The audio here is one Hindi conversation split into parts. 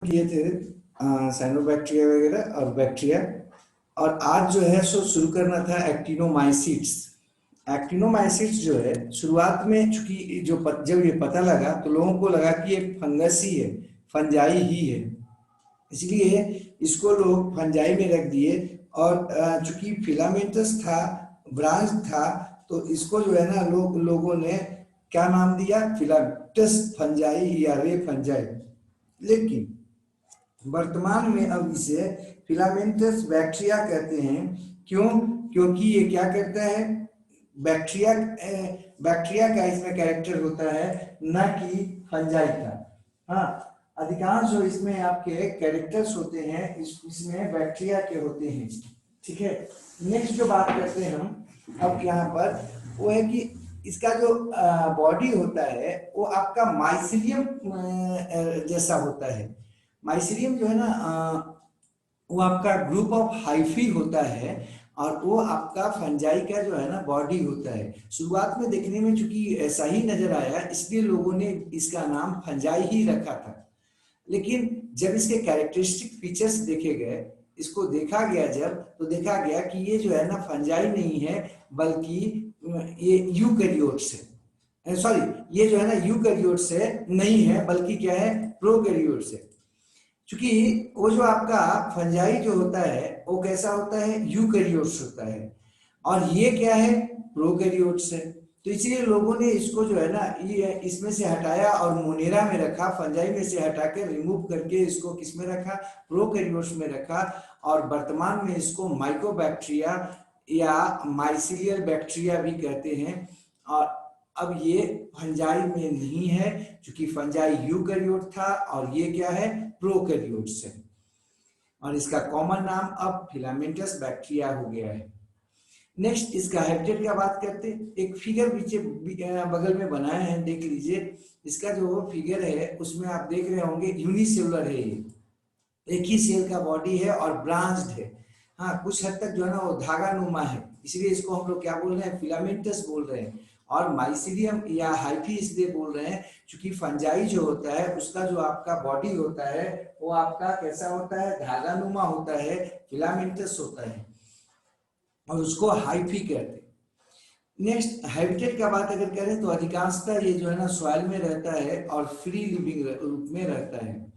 किए थे साइनोबैक्टीरिया वगैरह और बैक्टीरिया। और आज जो है सो शुरू करना था एक्टिनोमाइसिट्स। एक्टिनोमाइसिट्स जो है शुरुआत में, चूंकि जब ये पता लगा तो लोगों को लगा कि ये फंगस ही है, फंजाई ही है, इसलिए इसको लोग फंजाई में रख दिए। और चूंकि फिलामेंटस था, ब्रांच था, तो इसको जो है ना लोगों ने क्या नाम दिया, फिलामेंटस फंजाई या रे फंजाई। लेकिन वर्तमान में अब इसे फिलामेंटस बैक्टीरिया कहते हैं। क्यों? क्योंकि ये क्या करता है, बैक्टीरिया बैक्टीरिया का इसमें कैरेक्टर होता है, न कि फंजाई का। हाँ, अधिकांश जो इसमें आपके कैरेक्टर्स होते हैं इसमें बैक्टीरिया के होते हैं। ठीक है, नेक्स्ट जो बात करते हैं हम अब यहाँ पर, वो है कि इसका जो बॉडी होता है वो आपका माइसिलियम जैसा होता है। माइसिलियम जो है ना वो आपका ग्रुप ऑफ हाइफी होता है, और वो आपका फंजाई का जो है ना बॉडी होता है। शुरुआत में देखने में चूंकि ऐसा ही नजर आया, इसलिए लोगों ने इसका नाम फंजाई ही रखा था। लेकिन जब इसके कैरेक्टरिस्टिक फीचर्स देखे गए, इसको देखा गया जब, तो देखा गया कि ये जो है ना फंजाई नहीं है, बल्कि ये यूकैरियोट्स है। सॉरी, ये जो है ना यूकैरियोट्स है, नहीं है, बल्कि क्या है, प्रोकैरियोट्स है। क्योंकि वो जो आपका फंजाई जो होता है वो कैसा होता है, यूकैरियोट्स होता है, और ये क्या है, प्रोकैरियोट्स है। तो इसीलिए लोगों ने इसको जो है ना ये इसमें से हटाया और मोनेरा में रखा, फंजाई में से हटाकर रिमूव करके इसको किस में रखा, प्रोकैरियोट्स में रखा। और वर्तमान में इसको माइकोबैक्टीरिया या माइसीलियल बैक्टीरिया भी कहते हैं। और अब ये फंजाई में नहीं है, क्योंकि फंजाई यूकैरियोट था और ये क्या है, प्रोकैरियोट्स है। और इसका कॉमन नाम अब फिलामेंटस बैक्टीरिया हो गया है। नेक्स्ट इसका हैबिटेट का बात करते हैं। एक फिगर पीछे बगल में बनाए हैं, देख लीजिए। इसका जो फिगर है उसमें आप देख रहे होंगे यूनिसेलुलर है, ये एक ही सेल का बॉडी है और ब्रांच्ड है। हाँ, कुछ हद तक जो है ना वो धागा नुमा है, इसलिए इसको हम लोग क्या बोल रहे हैं, फिलामेंटस बोल रहे हैं। और माइसीलियम या हाइफी इसलिए बोल रहे हैं क्योंकि फंजाई जो होता है उसका जो आपका बॉडी होता है वो आपका कैसा होता है, धागा नुमा होता है, फिलामेंटस होता है, और उसको हाइफी कहते हैं। नेक्स्ट हैबिटेट का बात अगर करें तो अधिकांशतः ये जो है ना सॉइल में रहता है और फ्री लिविंग रूप में रहता है।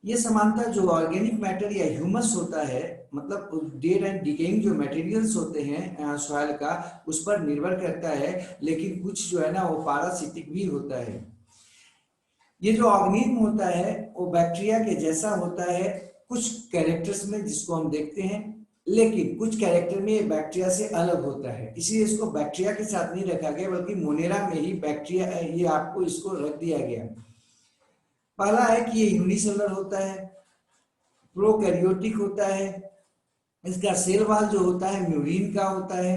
ये समानता जो ऑर्गेनिक मैटर या ह्यूमस होता है, मतलब डेड एंड डिकेइंग जो मटेरियल्स होते हैं सॉइल का, उस पर निर्भर करता है। लेकिन कुछ जो है ना वो पैरासिटिक भी होता है। ये जो ऑर्गेनिज्म होता है वो बैक्टीरिया के जैसा होता है कुछ कैरेक्टर्स में, जिसको हम देखते हैं, लेकिन कुछ कैरेक्टर में ये बैक्टीरिया से अलग होता है, इसलिए इसको बैक्टीरिया के साथ नहीं रखा गया, बल्कि मोनेरा में ही बैक्टीरिया ये आपको इसको रख दिया गया। पहला है कि ये यूनिसेलुलर होता है, प्रोकैरियोटिक होता है, इसका सेल वॉल जो होता है म्यूरिन का होता है,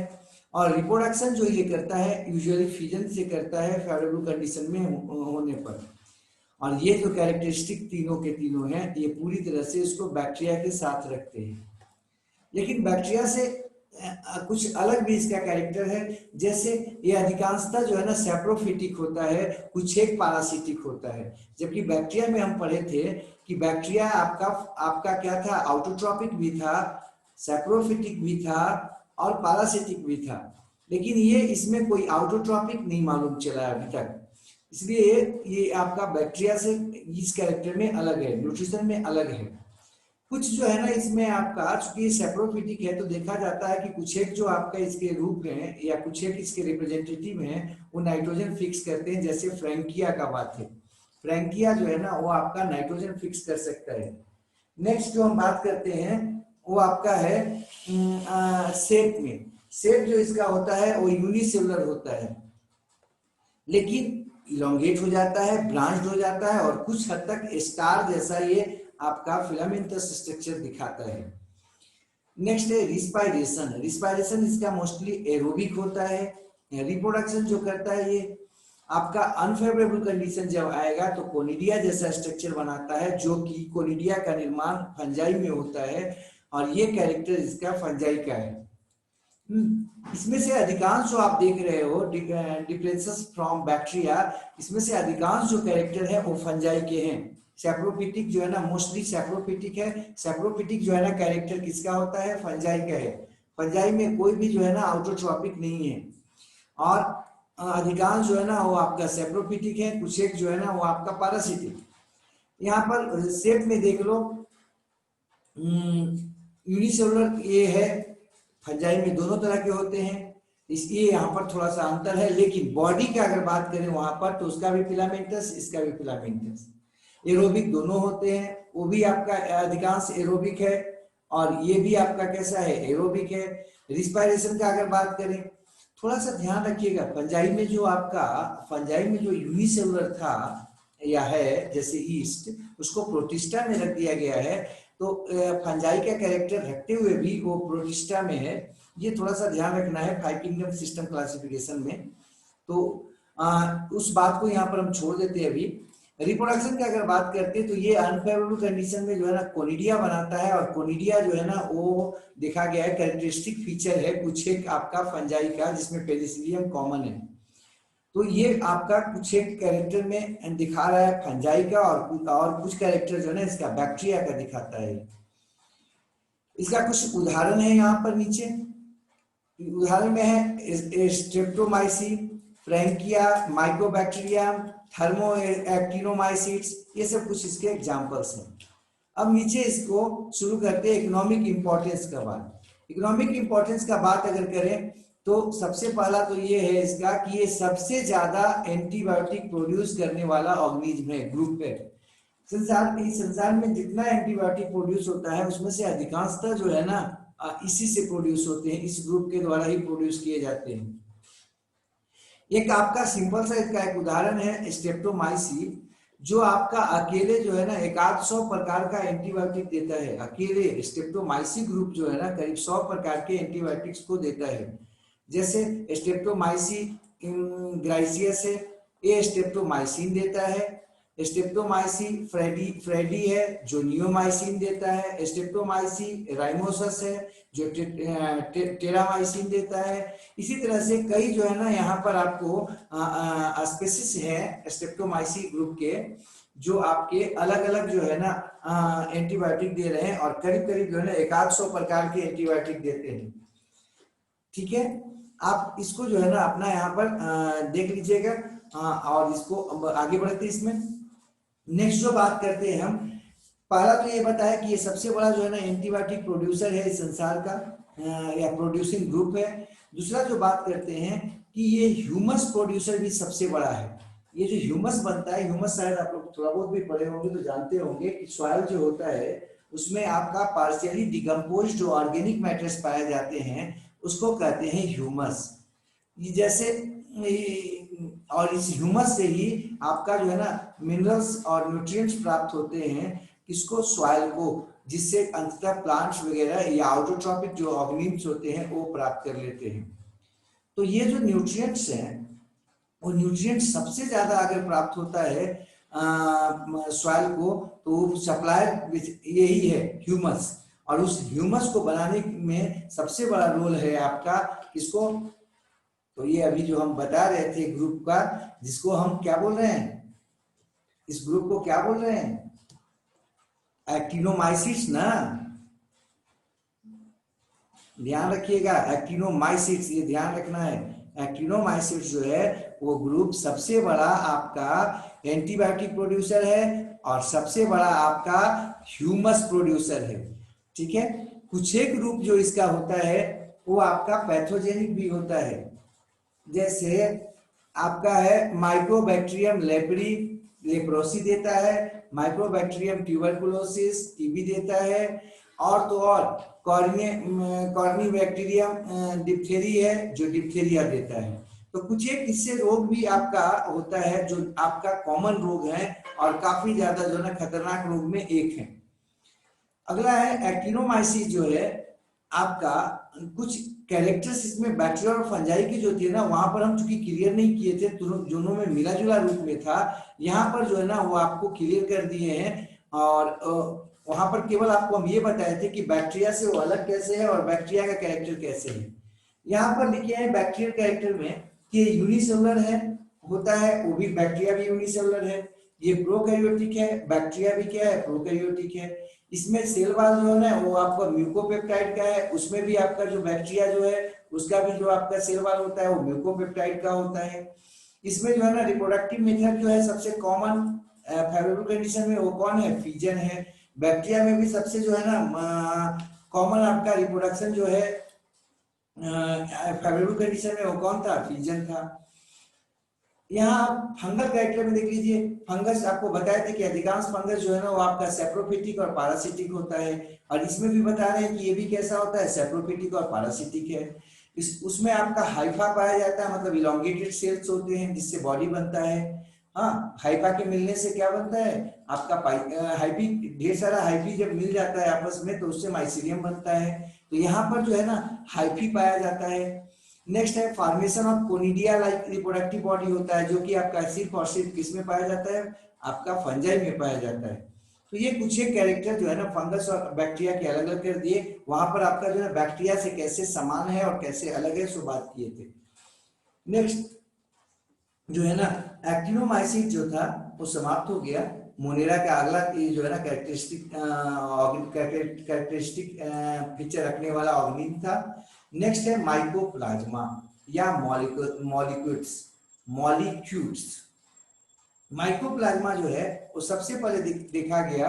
और रिप्रोडक्शन जो ये करता है यूजुअली फिजन से करता है फेवरेबल कंडीशन में होने पर। और ये जो कैरेक्टरिस्टिक तीनों के तीनों हैं, ये पूरी तरह से इसको बैक्टीरिया के साथ रखते हैं। लेकिन बैक्टीरिया से कुछ अलग भी इसका कैरेक्टर है। जैसे ये अधिकांशतः जो है ना सैप्रोफिटिक होता है, कुछ एक पैरासिटिक होता है। जबकि बैक्टीरिया में हम पढ़े थे कि बैक्टीरिया आपका आपका क्या था, आउटोट्रॉपिक भी था, सैप्रोफिटिक भी था और पैरासिटिक भी था। लेकिन ये इसमें कोई आउटोट्रॉपिक नहीं मालूम चला अभी तक, इसलिए ये आपका बैक्टीरिया से इस कैरेक्टर में अलग है, न्यूट्रिशन में अलग है। कुछ जो है ना इसमें आपका, चूंकि सेप्रोफिटिक है, तो देखा जाता है कि कुछ एक जो आपका इसके रूप हैं या कुछ एक इसके रिप्रेजेंटेटिव हैं वो नाइट्रोजन फिक्स करते हैं, जैसे फ्रैंकिया का बात है। फ्रैंकिया जो है ना वो आपका नाइट्रोजन फिक्स कर सकता है। नेक्स्ट जो हम बात करते हैं वो आपका है सेप में। सेप जो इसका होता है वो यूनिसेलुलर होता है, लेकिन इलोंगेट हो जाता है, ब्रांच्ड हो जाता है, और कुछ हद तक स्टार जैसा ये आपका फिलामेंटस स्ट्रक्चर दिखाता है। नेक्स्ट है रिस्पायरेशन। रिस्पायरेशन इसका मोस्टली एरोबिक होता है। रिप्रोडक्शन जो करता है ये आपका अनफेवरेबल कंडीशन जब आएगा तो कोनिडिया जैसा स्ट्रक्चर बनाता है, जो कि कोनिडिया का निर्माण फंजाई में होता है, और ये कैरेक्टर इसका फंजाई का है। इसमें से अधिकांश जो आप देख रहे हो डिफरेंसेस फ्रॉम बैक्टीरिया, इसमें से अधिकांश जो कैरेक्टर है वो फंजाई के हैं। सैप्रोफिटिक जो है ना मोस्टली सैप्रोफिटिक है। सैप्रोफिटिक जो है ना कैरेक्टर किसका होता है, फंजाई का है। फंजाई में कोई भी जो है ना आउटोट्रॉपिक नहीं है, और अधिकांश जो है ना वो आपका सैप्रोफिटिक है, कुछ एक जो है ना वो आपका पैरासिटिक। यहाँ पर शेप में देख लो, यूनिसेलुलर ये है, फंजाई में दोनों तरह के होते हैं, इसलिए यहाँ पर थोड़ा सा अंतर है। लेकिन बॉडी की अगर बात करें वहां पर, तो उसका भी फिलामेंटस, इसका भी फिलामेंटस। एरोबिक दोनों होते हैं, वो भी आपका अधिकांश एरोबिक है, और ये भी आपका कैसा है, एरोबिक है। रिस्पायरेशन का अगर बात करें, थोड़ा सा ध्यान रखिएगा, फंजाई में जो आपका, फंजाई में जो यूनिसेलुलर था या है जैसे ईस्ट, उसको प्रोटिस्टा में रख दिया गया है। तो फंजाई का कैरेक्टर रखते हुए भी वो प्रोटिस्टा में है, ये थोड़ा सा ध्यान रखना है 5 किंगडम सिस्टम क्लासिफिकेशन में। तो उस बात को यहाँ पर हम छोड़ देते हैं। अभी रिप्रोडक्शन की अगर बात करते हैं, तो ये अनफेवरेबल कंडीशन में जो है ना कोनिडिया बनाता है, और कोनिडिया जो है ना वो देखा गया है कैरेक्टरिस्टिक फीचर है कुछ एक आपका फंजाई का, जिसमें पेनिसिलियम कॉमन है। तो ये आपका कुछ एक कैरेक्टर में दिखा रहा है फंजाई का, और कुछ कैरेक्टर जो है ना इसका बैक्टीरिया का दिखाता है। इसका कुछ उदाहरण है यहाँ पर नीचे, उदाहरण में है स्ट्रेप्टोमाइसी, फ्रैंकिया, माइकोबैक्टीरिया, थर्मो एक्टिनोमाइसिट्स, ये सब कुछ इसके एग्जांपल्स हैं। अब नीचे इसको शुरू करते हैं इकोनॉमिक इंपॉर्टेंस का बात। इकोनॉमिक इंपॉर्टेंस का बात अगर करें, तो सबसे पहला तो ये है इसका कि ये सबसे ज्यादा एंटीबायोटिक प्रोड्यूस करने वाला ऑर्गेनिज्म है, ग्रुप है। संसार में जितना एंटीबायोटिक प्रोड्यूस होता है, उसमें से अधिकांशतः जो है ना इसी से प्रोड्यूस होते हैं, इस ग्रुप के द्वारा ही प्रोड्यूस किए जाते हैं। एक आपका सिंपल सा इसका एक उदाहरण है स्ट्रेप्टोमाइसी, जो आपका अकेले जो है ना 100 प्रकार का एंटीबायोटिक देता है। अकेले स्ट्रेप्टोमाइसी ग्रुप जो है ना करीब 100 प्रकार के एंटीबायोटिक्स को देता है। जैसे स्ट्रेप्टोमाइसी ग्राइसियस है, ये स्ट्रेप्टोमाइसिन देता है। स्ट्रेप्टोमाइसिन फ्रेडी है जो नियोमाइसिन देता है। स्ट्रेप्टोमाइसिन राइमोसस है जो टेरामाइसिन देता है। इसी तरह से कई जो है ना यहाँ पर आपको स्पेसिस है स्ट्रेप्टोमाइसिन ग्रुप के, जो आपके अलग अलग जो है ना एंटीबायोटिक दे रहे हैं, और करीब करीब जो है ना 100 प्रकार के एंटीबायोटिक देते हैं। ठीक है, आप इसको जो है ना अपना यहाँ पर देख लीजिएगा, और इसको आगे बढ़ते हैं इसमें। नेक्स्ट जो बात करते हैं हम, पहला तो ये बताया कि ये सबसे बड़ा जो है ना एंटीबायोटिक प्रोड्यूसर है इस संसार का, या प्रोड्यूसिंग ग्रुप है। दूसरा जो बात करते हैं कि ये ह्यूमस प्रोड्यूसर भी सबसे बड़ा है। ये जो ह्यूमस बनता है, ह्यूमस शायद आप लोग थोड़ा बहुत भी पढ़े होंगे तो जानते होंगे कि सॉइल जो होता है उसमें आपका पार्शियली डिकम्पोज जो ऑर्गेनिक मैटर्स पाए जाते हैं उसको कहते हैं ह्यूमस। जैसे और इस ह्यूमस से ही आपका जो है ना मिनरल्स और न्यूट्रिएंट्स प्राप्त होते हैं, किसको, सॉइल को, जिससे अंततः प्लांट्स वगैरह या आउटोट्रॉपिक जो ऑर्गेनिम्स होते हैं वो प्राप्त कर लेते हैं। तो ये जो न्यूट्रिएंट्स हैं, वो न्यूट्रिएंट्स सबसे ज्यादा अगर प्राप्त होता है सॉइल को, तो सप्लायर यही है ह्यूमस। और उस ह्यूमस को बनाने में सबसे बड़ा रोल है आपका किसको, तो ये अभी जो हम बता रहे थे ग्रुप का, जिसको हम क्या बोल रहे हैं, इस ग्रुप को क्या बोल रहे हैं, एक्टिनोमाइसिट्स ना, ध्यान रखिएगा एक्टिनोमाइसिट्स, ये ध्यान रखना है। एक्टिनोमाइसिट्स जो है वो ग्रुप सबसे बड़ा आपका एंटीबायोटिक प्रोड्यूसर है, और सबसे बड़ा आपका ह्यूमस प्रोड्यूसर है। ठीक है, कुछ एक ग्रुप जो इसका होता है वो आपका पैथोजेनिक भी होता है। जैसे आपका है माइक्रोबैक्टीरियम लेप्रोसी देता है, माइक्रोबैक्टीरियम ट्यूबरकुलोसिस टीबी देता है, और तो और कॉर्निबैक्टीरियम डिप्थेरी है जो डिप्थेरिया देता है। तो कुछ एक इससे रोग भी आपका होता है जो आपका कॉमन रोग है, और काफी ज्यादा जो है खतरनाक रोग में एक है। अगला है एक्टिनोमाइसिस, जो है आपका कुछ कैरेक्टर्स इसमें बैक्टीरिया और फंजाई की जो थी ना, वहां पर हम चूंकि क्लियर नहीं किए थे, दोनों में मिला जुला रूप में था, यहाँ पर जो है ना वो आपको क्लियर कर दिए हैं। और वहां पर केवल आपको हम ये बताए थे कि बैक्टीरिया से वो अलग कैसे है और बैक्टीरिया का कैरेक्टर कैसे है। यहाँ पर लिखे हैं बैक्टीरियल कैरेक्टर में कि यूनिसेलुलर है, होता है, वो भी बैक्टीरिया भी यूनिसेलुलर है। ये प्रोकैरियोटिक है, बैक्टीरिया भी क्या है, प्रोकैरियोटिक है। इसमें सेल वॉल जो है ना वो आपका म्यूकोपेप्टाइड का है, उसमें भी आपका जो बैक्टीरिया जो है उसका भी जो आपका सेल वॉल होता है वो म्यूकोपेप्टाइड का होता है। इसमें जो है ना रिप्रोडक्टिव मेथड जो है सबसे कॉमन फेवरेबल कंडीशन में वो कौन है, फिजन है। बैक्टीरिया में भी सबसे जो है ना कॉमन आपका रिप्रोडक्शन जो है फेवरेबल कंडीशन में वो कौन था, फिजन था। यहाँ आप फंगल कैरेक्टर में देख लीजिए, फंगस आपको बताए थे कि अधिकांश फंगस जो है ना वो आपका सेप्रोफिटिक और पैरासिटिक होता है, और इसमें भी बता रहे हैं कि ये भी कैसा होता है, सेप्रोफिटिक और पैरासिटिक है। उसमें आपका हाइफा पाया जाता है, मतलब इलोंगेटेड सेल्स होते हैं जिससे बॉडी बनता है। हाँ, हाइफा के मिलने से क्या बनता है आपका हाइफी, ढेर सारा हाइफी जब मिल जाता है आपस में तो उससे माइसीलियम बनता है। तो यहाँ पर जो है ना हाइफी पाया जाता है। नेक्स्ट है formation of conidia like reproductive body होता है, जो कि आपका सिर्फ और सिर्फ किस में पाया जाता है, आपका फंजाई में पाया जाता है। तो ये कुछ एक कैरेक्टर जो है ना फंगस और बैक्टीरिया के अलग अलग कर दिए, वहां पर आपका जो है बैक्टीरिया से कैसे समान है और कैसे अलग है सो बात किए थे। नेक्स्ट जो है ना एक्टिनोमाइसीट जो था वो समाप्त हो गया। मोनेरा का अगला जो है ना कैरेक्टरिस्टिक फीचर रखने वाला ऑर्गेनिज्म था। नेक्स्ट है माइकोप्लाज्मा या मॉलिक्यूल्स। माइकोप्लाज्मा जो है वो सबसे पहले देखा गया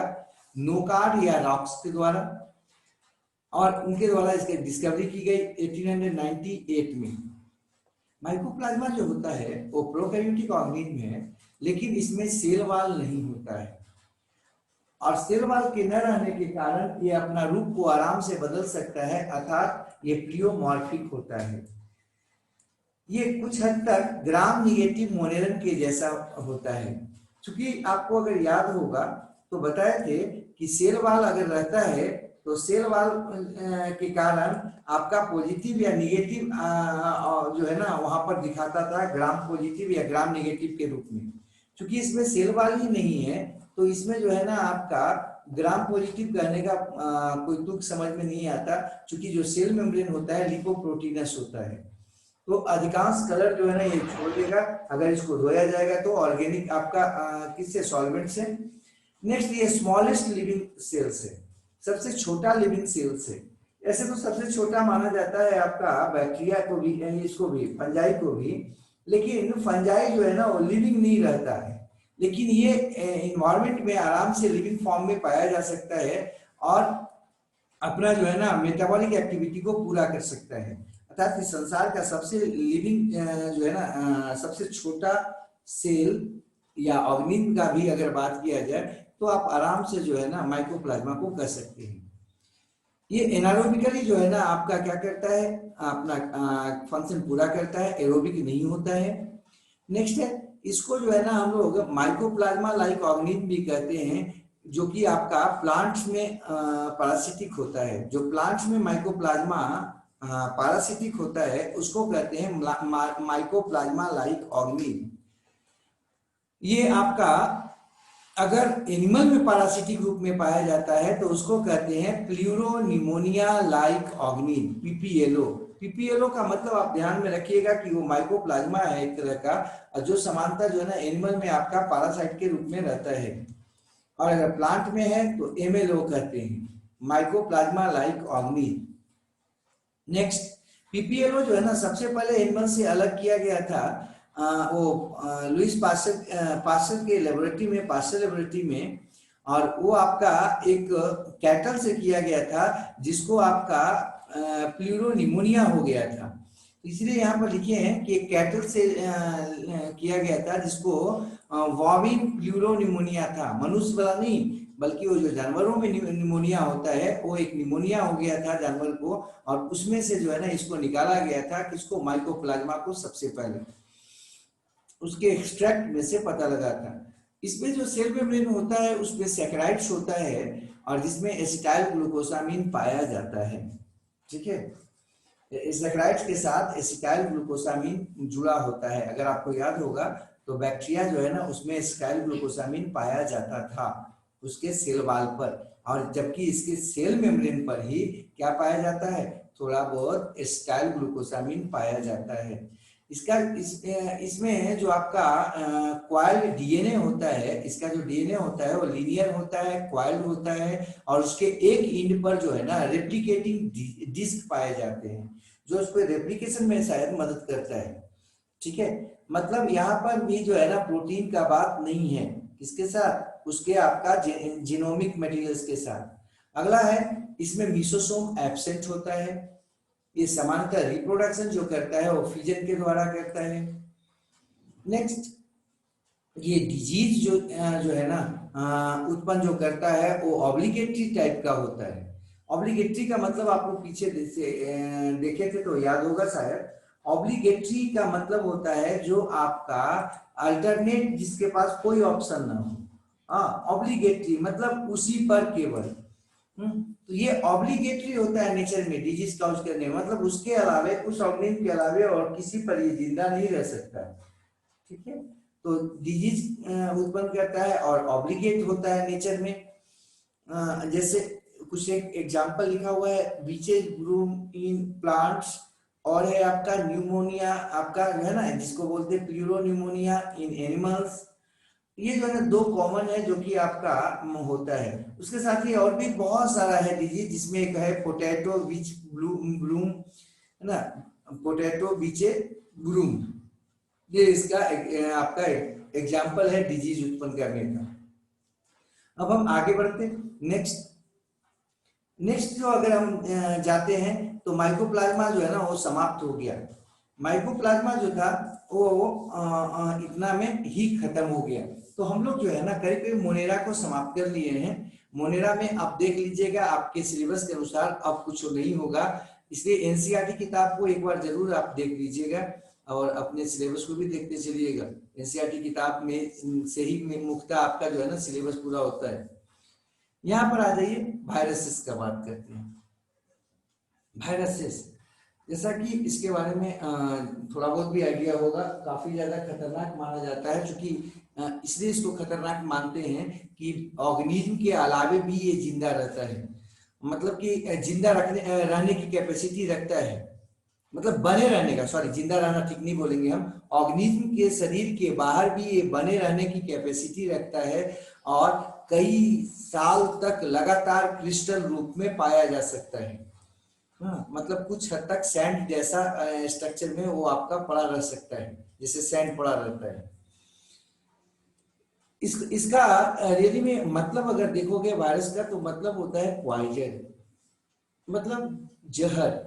नोकार्ड या रॉक्स के द्वारा, और उनके द्वारा इसकी डिस्कवरी की गई 1898 में। माइकोप्लाज्मा जो होता है वो प्रोकैरियोटिक ऑर्गेनिज्म है, लेकिन इसमें सेल वॉल नहीं होता है, और सेल वॉल के न रहने के कारण ये अपना रूप को आराम से बदल सकता है, अर्थात ये प्लियोमॉर्फिक होता है। ये कुछ हद तक ग्राम निगेटिव मोनेरन के जैसा होता है। क्योंकि आपको अगर याद होगा तो बताए थे कि सेल वॉल अगर रहता है तो सेल वॉल के कारण आपका पॉजिटिव या निगेटिव जो है ना वहां पर दिखाता था ग्राम पॉजिटिव या ग्राम निगेटिव के रूप में। क्योंकि इसमें सेल वॉल ही नहीं है तो इसमें जो है ना आपका ग्राम पॉजिटिव कहने का कोई तुक समझ में नहीं आता, क्योंकि जो सेल मेम्ब्रेन होता है लिपोप्रोटीनस होता है। तो अधिकांश कलर जो है ना ये छोड़ देगा अगर इसको धोया जाएगा तो ऑर्गेनिक आपका किससे, सॉल्वेंट से। नेक्स्ट ये स्मॉलेस्ट लिविंग सेल्स है, सबसे छोटा लिविंग सेल्स है। ऐसे तो सबसे छोटा माना जाता है आपका बैक्टीरिया को भी, इसको भी, फंजाई को भी, लेकिन फंजाई जो है ना वो लिविंग नहीं रहता है, लेकिन ये इन्वायरमेंट में आराम से लिविंग फॉर्म में पाया जा सकता है और अपना जो है ना मेटाबॉलिक एक्टिविटी को पूरा कर सकता है। अर्थात इस संसार का सबसे लिविंग जो है ना सबसे छोटा सेल या ऑर्गेनिज्म का भी अगर बात किया जाए तो आप आराम से जो है ना माइकोप्लाज्मा को कह सकते हैं। ये एनारोबिकली जो है ना आपका क्या करता है, अपना फंक्शन पूरा करता है, एरोबिक नहीं होता है। नेक्स्ट है इसको जो है ना हम लोग माइकोप्लाज्मा लाइक ऑर्गेनिज्म भी कहते हैं, जो कि आपका प्लांट्स में पैरासिटिक होता है। जो प्लांट्स में माइकोप्लाज्मा पैरासिटिक होता है उसको कहते हैं माइकोप्लाज्मा लाइक ऑर्गेनिज्म। ये आपका अगर एनिमल में पैरासिटिक रूप में पाया जाता है तो उसको कहते हैं pleuropneumonia like organism, PPLO. PPLO का मतलब आप ध्यान में रखिएगा कि वो माइकोप्लाज्मा है एक तरह का, जो समानता जो है ना एनिमल में आपका पैरासाइट के रूप में रहता है, और अगर प्लांट में है तो एमएलओ कहते हैं, mycoplasma like organism. Next PPLO जो है ना सबसे पहले एनिमल से अलग किया गया था वो लुइस पास्चर के लेबोरेटरी में, पास्चर लेबोरेटरी में, और वो आपका एक कैटल से किया गया था जिसको आपका प्लूरोनिमोनिया हो गया था। इसलिए यहाँ पर लिखे हैं कि एक कैटल से किया गया था जिसको वॉविन प्लूरोनिमोनिया था। मनुष्य वाला नहीं बल्कि वो जो जानवरों में निमोनिया होता है वो एक निमोनिया हो गया था जानवर को, और उसमें से जो है ना इसको निकाला गया था किसको, माइकोप्लाज्मा को सबसे पहले, उसके एक्सट्रैक्ट में से पता लगा था। इसमें जो सेल मेम्ब्रेन होता है उसमें सैकराइड्स होता है और जिसमें एसिटाइल ग्लूकोसामिन पाया जाता है। ठीक है, सैकराइड्स के साथ एसिटाइल ग्लूकोसामिन जुड़ा होता है। अगर आपको याद होगा तो बैक्टीरिया जो है ना उसमें एसिटाइल ग्लूकोसामिन पाया जाता था उसके सेल वॉल पर, और जबकि इसके सेल मेम्ब्रेन पर ही क्या पाया जाता है, थोड़ा बहुत एसिटाइल ग्लूकोसामिन पाया जाता है। इसमें जो आपका क्वाइल्ड डीएनए होता है, इसका जो डीएनए होता है वो लीनियर होता है, क्वाइल्ड होता है, और उसके एक एंड पर जो है ना रेप्लिकेटिंग डिस्क पाए जाते हैं, जो उसको रेप्लिकेशन में शायद मदद करता है। ठीक है, मतलब यहाँ पर भी जो है ना प्रोटीन का बात नहीं है, किसके साथ, उसके आपका जीनोमिक मटेरियल्स के साथ। अगला है, इसमें मिसोसोम एब्सेंट होता है। ये समानता रिप्रोडक्शन जो करता है वो फिजन के द्वारा करता है। नेक्स्ट, ये डिजीज जो है ना उत्पन्न जो करता है वो ऑब्लिगेटरी टाइप का होता है। ऑब्लिगेटरी का मतलब आपको पीछे देखे थे तो याद होगा शायद। ऑब्लिगेटरी का मतलब होता है जो आपका अल्टरनेट, जिसके पास कोई ऑप्शन ना हो। हाँ, ऑब्लिगेटरी मतलब उसी पर केवल। तो ये ऑब्लिगेटरी होता है नेचर में डिजीज काउज करने में, मतलब उसके अलावे, उस ऑर्गेनिज्म के अलावे और किसी पर ये जिंदा नहीं रह सकता। ठीक है, तो डिजीज उत्पन्न करता है और ऑब्लिगेट होता है नेचर में। जैसे कुछ एक एग्जांपल लिखा हुआ है, बीचेज ब्लूम इन प्लांट्स, और है आपका न्यूमोनिया, आपका है ना जिसको बोलते हैं प्लूरोन्यूमोनिया इन एनिमल्स। ये जो है दो कॉमन है जो कि आपका होता है। उसके साथ ही और भी बहुत सारा है डिजीज, जिसमें एक है पोटैटो बीच ब्लूम, है ना, पोटैटो बीचे ब्लूम। ये इसका आपका एग्जाम्पल है डिजीज उत्पन्न करने का। अब हम आगे बढ़ते हैं। नेक्स्ट जो अगर हम जाते हैं तो माइकोप्लाज्मा जो है ना वो समाप्त हो गया। माइकोप्लाज्मा जो था वो इतना में ही खत्म हो गया। तो हम लोग जो है ना करीब करीब मोनेरा को समाप्त कर लिए हैं। मोनेरा में आप देख लीजिएगा, आपके सिलेबस के अनुसार अब कुछ नहीं होगा, इसलिए एनसीईआरटी किताब को एक बार जरूर आप देख लीजिएगा और अपने सिलेबस को भी देखते चलिएगा। एनसीईआरटी किताब में से ही मुख्यतः आपका जो है ना सिलेबस पूरा होता है। यहाँ पर आ जाइए, वायरसेस का बात करते हैं। वायरसेस, जैसा कि इसके बारे में थोड़ा बहुत भी आइडिया होगा, काफी ज्यादा खतरनाक माना जाता है, क्योंकि इसलिए इसको खतरनाक मानते हैं कि ऑर्गेनिज्म के अलावे भी ये जिंदा रहता है, मतलब कि जिंदा रहने की कैपेसिटी रखता है, मतलब बने रहने का, सॉरी जिंदा रहना ठीक नहीं बोलेंगे हम, ऑर्गेनिज्म के शरीर के बाहर भी ये बने रहने की कैपेसिटी रखता है और कई साल तक लगातार क्रिस्टल रूप में पाया जा सकता है। मतलब कुछ हद तक सैंड जैसा स्ट्रक्चर में वो आपका पड़ा रह सकता है, जैसे सैंड पड़ा रहता है। इसका रियली में मतलब अगर देखोगे वायरस का, तो मतलब होता है पॉइजन, मतलब जहर।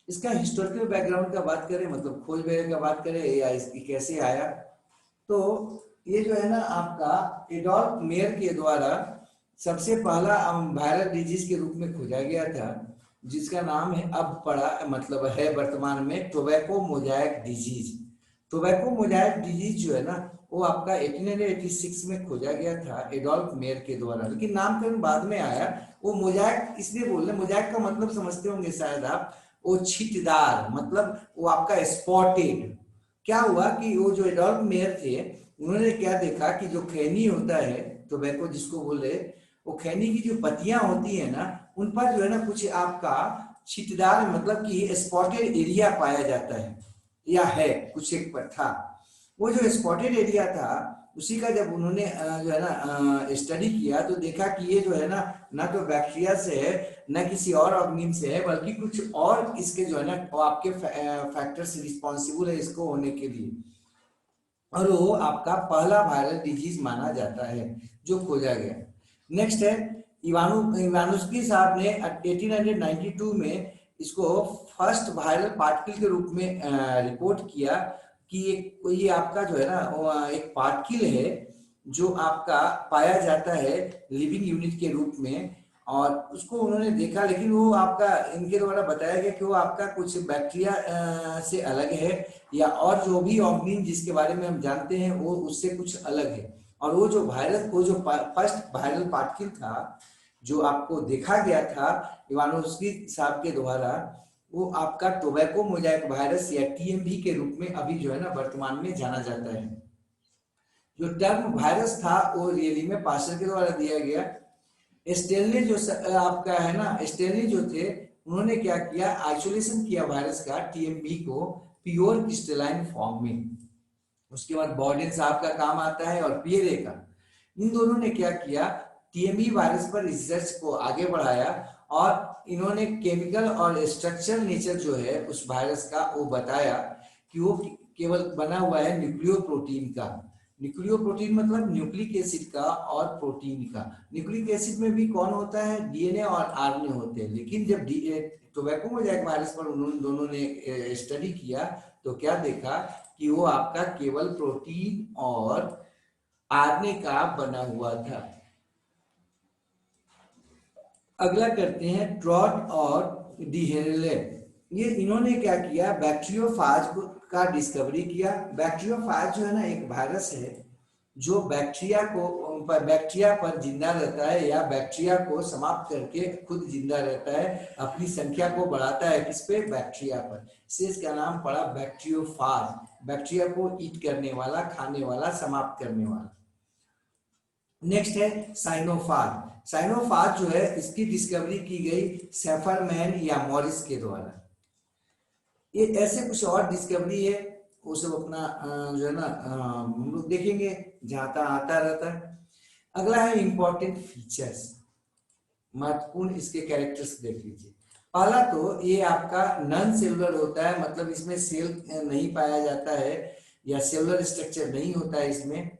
इसका हिस्टोरिकल बैकग्राउंड का बात करें, मतलब खोज वगैरह का बात करें या इसकी कैसे आया, तो ये जो है ना आपका एडोल्फ मेयर के द्वारा सबसे पहला वायरल डिजीज के रूप में खोजा गया था, जिसका नाम है अब पड़ा मतलब है वर्तमान में tobacco Mosaic disease. Tobacco Mosaic disease जो है ना वो आपका 1886 में खोजा गया था एडोल्फ मेयर के द्वारा, लेकिन नामकरण बाद में आया। वो मोजाइक इसलिए बोल रहे, मोजाइक का मतलब समझते होंगे शायद आप, वो छींटदार, मतलब वो आपका स्पॉटेड। क्या हुआ कि वो जो एडोल्फ मेयर थे उन्होंने क्या देखा कि जो खैनी होता है, टोबैको जिसको बोल रहे, वो खैनी की जो पत्तियां होती है ना उन पर जो है ना कुछ आपका छींटदार मतलब कि स्पॉटेड एरिया पाया जाता है, या है कुछ एक पर था। वो जो स्पॉटेड एरिया था उसी का जब उन्होंने जो है ना स्टडी किया तो देखा कि ये जो है ना तो बैक्टीरिया से है, न किसी और ऑर्गेनिज्म से है, बल्कि कुछ और इसके जो है ना वो आपके फैक्टर्स रिस्पॉन्सिबल है इसको होने के लिए, और वो आपका पहला वायरल डिजीज माना जाता है जो खोजा गया। नेक्स्ट है इवानोस्की साहब ने 1892 में इसको फर्स्ट वायरल पार्टिकल के रूप में रिपोर्ट किया कि ये आपका जो है ना एक पार्टिकल है जो आपका पाया जाता है लिविंग यूनिट के रूप में, और उसको उन्होंने देखा, लेकिन वो आपका इनके द्वारा बताया गया कि वो आपका कुछ बैक्टीरिया से अलग है, या और जो भी ऑर्गेनिज्म जिसके बारे में हम जानते हैं वो उससे कुछ अलग है। और वो जो वायरस, वो जो फर्स्ट वायरल पार्टिकल था जो आपको देखा गया था इवानोस्की साहब के द्वारा, वो आपका टोबैको मोजाइक वायरस या टीएमवी के रूप में अभी जो है ना वर्तमान में जाना जाता है। जो टर्म वायरस था वो रियली में पास्टर के द्वारा दिया गया। स्टेनली जो आपका है ना, स्टेनली जो थे उन्होंने क्या किया, आइसोलेशन किया वायरस का टीएमवी को, प्योर क्रिस्टलाइन फॉर्म में। उसके बाद बॉर्डेन साहब का काम आता है और पियरे का। इन दोनों ने क्या किया, टीएमई वायरस पर रिसर्च को आगे बढ़ाया और इन्होंने केमिकल और स्ट्रक्चरल नेचर जो है उस वायरस का वो बताया कि वो केवल बना हुआ है न्यूक्लियो प्रोटीन का। न्यूक्लियो प्रोटीन मतलब न्यूक्लिक एसिड का और प्रोटीन का। न्यूक्लिक एसिड में भी कौन होता है, डीएनए और आरएनए होते हैं। लेकिन जब टोबैको मोज़ेक वायरस पर उन्होंने दोनों ने स्टडी किया तो क्या देखा कि वो आपका केवल प्रोटीन और आरएनए का बना हुआ था। अगला करते हैं ट्रॉट और डिहेरेले। ये इन्होंने क्या किया, बैक्टीरियोफाज का डिस्कवरी किया। बैक्टीरियोफाज जो है ना एक वायरस है जो बैक्टीरिया पर जिंदा रहता है या बैक्टीरिया को समाप्त करके खुद जिंदा रहता है, अपनी संख्या को बढ़ाता है। किस पे, बैक्टीरिया पर। इससे इसका नाम पड़ा बैक्टीरियोफाज, बैक्टीरिया को ईट करने वाला, खाने वाला, समाप्त करने वाला। नेक्स्ट है साइनोफाज। साइनोफाज जो है इसकी डिस्कवरी की गई सेफरमैन या मॉरिस के द्वारा। ये ऐसे कुछ और डिस्कवरी है, वो सब अपना जो है ना हम लोग देखेंगे, जाता आता रहता है। अगला है इंपॉर्टेंट फीचर्स, महत्वपूर्ण इसके कैरेक्टर्स देख लीजिए। पहला तो ये आपका नॉन सेलुलर होता है, मतलब इसमें सेल नहीं पाया जाता है या सेलुलर स्ट्रक्चर नहीं होता है इसमें।